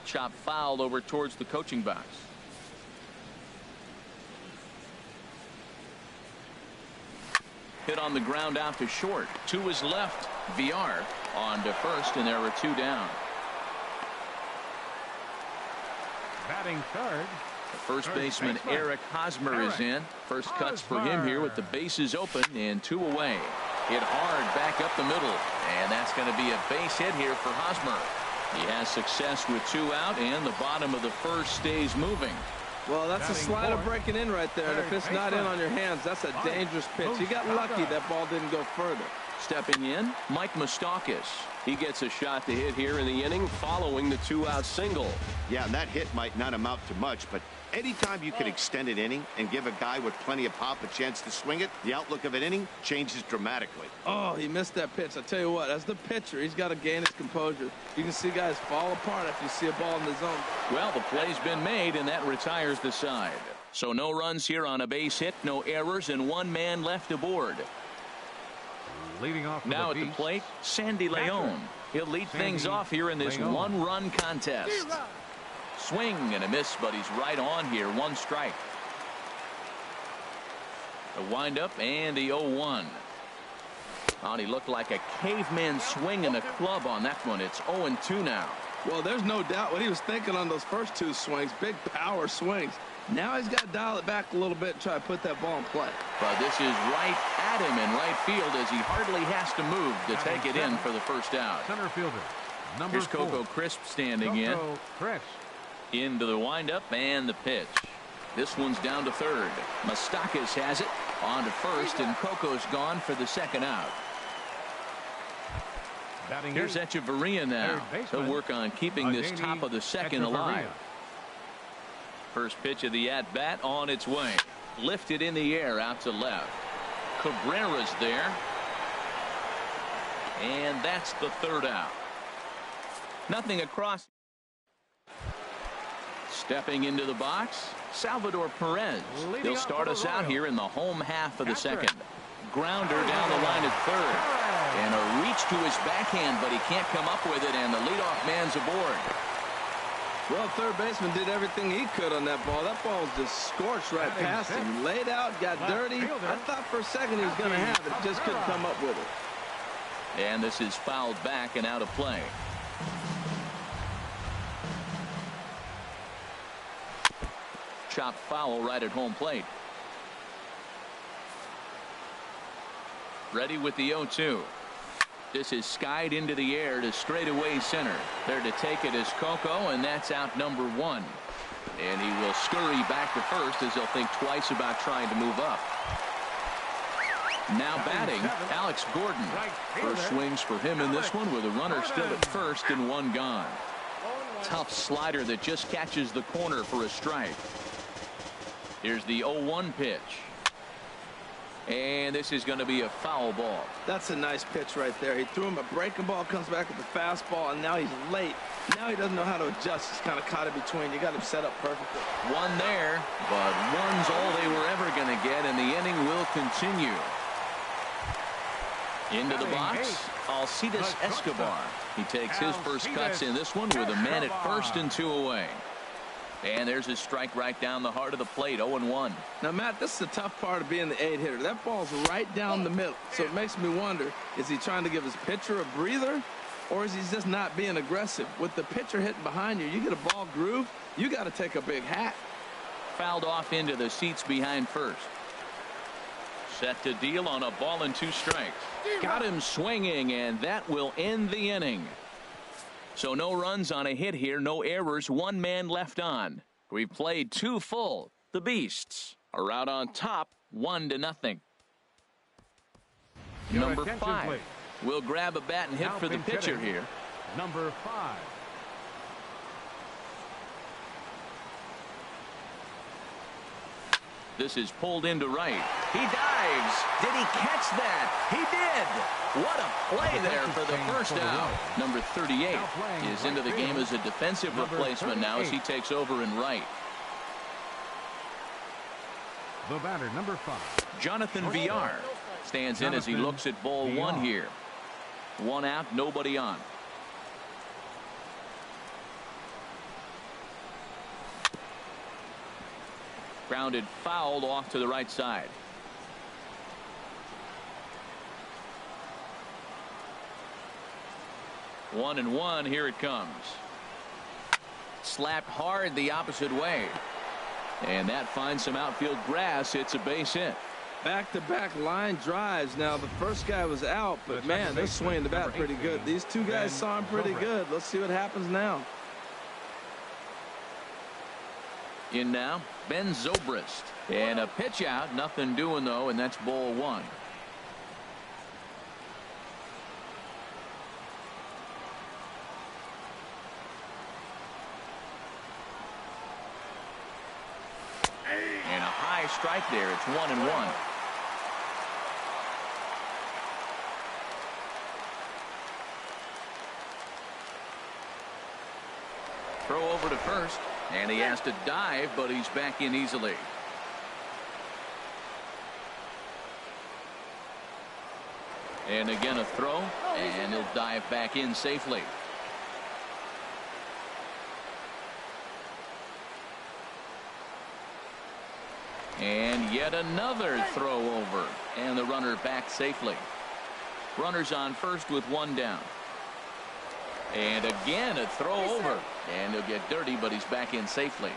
Chop foul over towards the coaching box. Hit on the ground out to short. 2 is left. VR on to first, and there are 2 down. Batting third. The first baseman Eric Hosmer is in. First cuts for him here with the bases open and 2 away. Hit hard back up the middle, and that's going to be a base hit here for Hosmer. He has success with 2 out, and the bottom of the first stays moving. Well, that's a slider breaking in right there, and if it's not in on your hands, that's a dangerous pitch. He got lucky that ball didn't go further. Stepping in, Mike Moustakas. He gets a shot to hit here in the inning following the 2-out single. Yeah, and that hit might not amount to much, but anytime you can extend an inning and give a guy with plenty of pop a chance to swing it, the outlook of an inning changes dramatically. Oh, he missed that pitch. I tell you what, as the pitcher, he's got to gain his composure. You can see guys fall apart after you see a ball in the zone. Well, the play's been made, and that retires the side. So no runs here on a base hit, no errors, and 1 man left aboard. Leading off now at the plate, Sandy Leon. He'll lead things off here in this 1-run contest. Swing and a miss, but he's right on here. 1 strike. The windup and the 0-1. Oh, he looked like a caveman swinging a club on that one. It's 0-2 now. Well, there's no doubt what he was thinking on those first 2 swings. Big power swings. Now he's got to dial it back a little bit and try to put that ball in play. But this is right at him in right field as he hardly has to move to take it in for the first out. Center fielder, number 4. Here's Coco Crisp standing in. Crisp. Into the windup and the pitch. This one's down to third. Moustakas has it on to first, and Coco's gone for the second out. Here's Echeverria now. He'll work on keeping this top of the second alive. First pitch of the at-bat on its way. Lifted in the air out to left. Cabrera's there. And that's the third out. Nothing across. Stepping into the box, Salvador Perez. He'll start us out here in the home half of the second. Grounder down the line at third. And a reach to his backhand, but he can't come up with it, and the leadoff man's aboard. Well, third baseman did everything he could on that ball. That ball was just scorched right past him. Laid out, got dirty. I thought for a second he was going to have it. Just couldn't come up with it. And this is fouled back and out of play. Chopped foul right at home plate. Ready with the 0-2. This is skied into the air to straightaway center. There to take it is Coco, and that's out number 1. And he will scurry back to first as he'll think twice about trying to move up. Now batting, Alex Gordon. First swings for him in this one with a runner still at first and 1 gone. Tough slider that just catches the corner for a strike. Here's the 0-1 pitch. And this is going to be a foul ball. That's a nice pitch right there. He threw him a breaking ball, comes back with the fastball, and now he's late. Now he doesn't know how to adjust. He's kind of caught in between. You got him set up perfectly. One there, but one's all they were ever going to get, and the inning will continue. Into the box, Alcides Escobar. He takes his first cuts in this one with a man at first and 2 away. And there's his strike right down the heart of the plate, 0-1. Now, Matt, this is the tough part of being the 8-hitter. That ball's right down the middle. So it makes me wonder, is he trying to give his pitcher a breather, or is he just not being aggressive? With the pitcher hitting behind you, you get a ball groove, you got to take a big hack. Fouled off into the seats behind first. Set to deal on a ball and 2 strikes. Got him swinging, and that will end the inning. So no runs on a hit here, no errors, 1 man left on. We've played 2 full. The Beasts are out on top, 1-0. Number 5 will grab a bat and hit for the pitcher here. Number 5. This is pulled into right. He dives. Did he catch that? He did. What a play there for the first out. Number 38 is into the game as a defensive replacement now as he takes over in right. The batter, number 5. Jonathan Villar stands in as he looks at ball 1 here. 1 out, nobody on. Grounded fouled off to the right side. One and one, here it comes. Slapped hard the opposite way. And that finds some outfield grass. It's a base hit. Back-to-back line drives. Now, the first guy was out, but man, they're swinging the bat pretty good. These 2 guys saw him pretty good. Let's see what happens now. In now, Ben Zobrist. And a pitch out. Nothing doing, though, and that's ball 1. And a high strike there. It's 1-1. Throw over to first. And he has to dive, but he's back in easily. And again a throw, and he'll dive back in safely. And yet another throw over, and the runner back safely. Runners on first with 1 down. And again a throw over, and he'll get dirty, but he's back in safely.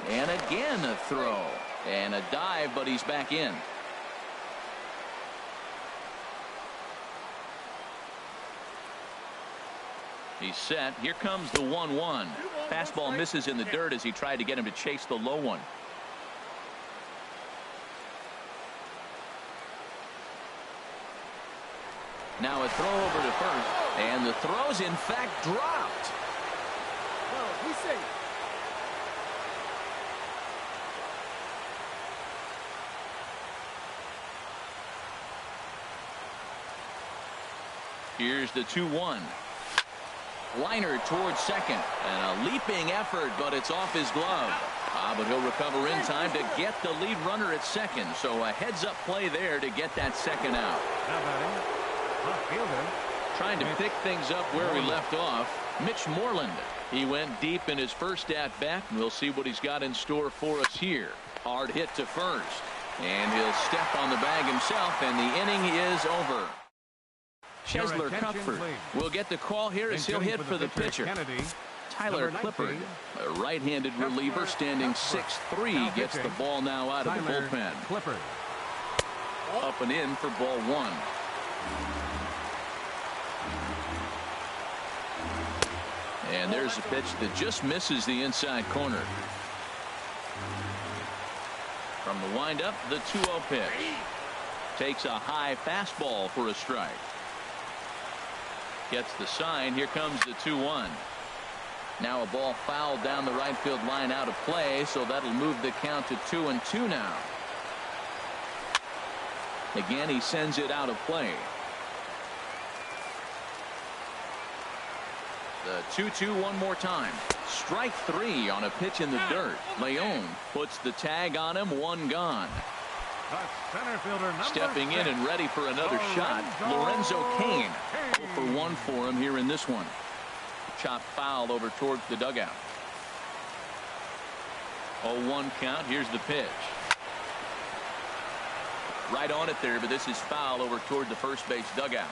And again a throw and a dive, but he's back in. He's set. Here comes the 1-1. Fastball misses in the dirt as he tried to get him to chase the low one. Now a throw over to first, and the throw's in fact dropped. No, he's safe. Here's the 2-1. Liner towards second, and a leaping effort, but it's off his glove. But he'll recover in time to get the lead runner at second. So a heads-up play there to get that second out. Trying to pick things up where he left off, Mitch Moreland. He went deep in his first at-bat, and we'll see what he's got in store for us here. Hard hit to first, and he'll step on the bag himself, and the inning is over. Chesler Cuthbert will get the call here as he'll hit for the pitcher. Tyler Clippard, a right-handed reliever standing 6'3", gets the ball now out of the bullpen. Up and in for ball one. And there's a pitch that just misses the inside corner. From the windup, the 2-0 pitch. Takes a high fastball for a strike. Gets the sign. Here comes the 2-1. Now a ball fouled down the right field line out of play, so that'll move the count to 2-2 now. Again, he sends it out of play. The 2-2 one more time. Strike three on a pitch in the dirt. Leon puts the tag on him. One gone. Stepping in and ready for another shot, Lorenzo Cain. 0 for 1 for him here in this one. Chop foul over towards the dugout. 0-1 count. Here's the pitch. Right on it there, but this is foul over toward the first base dugout.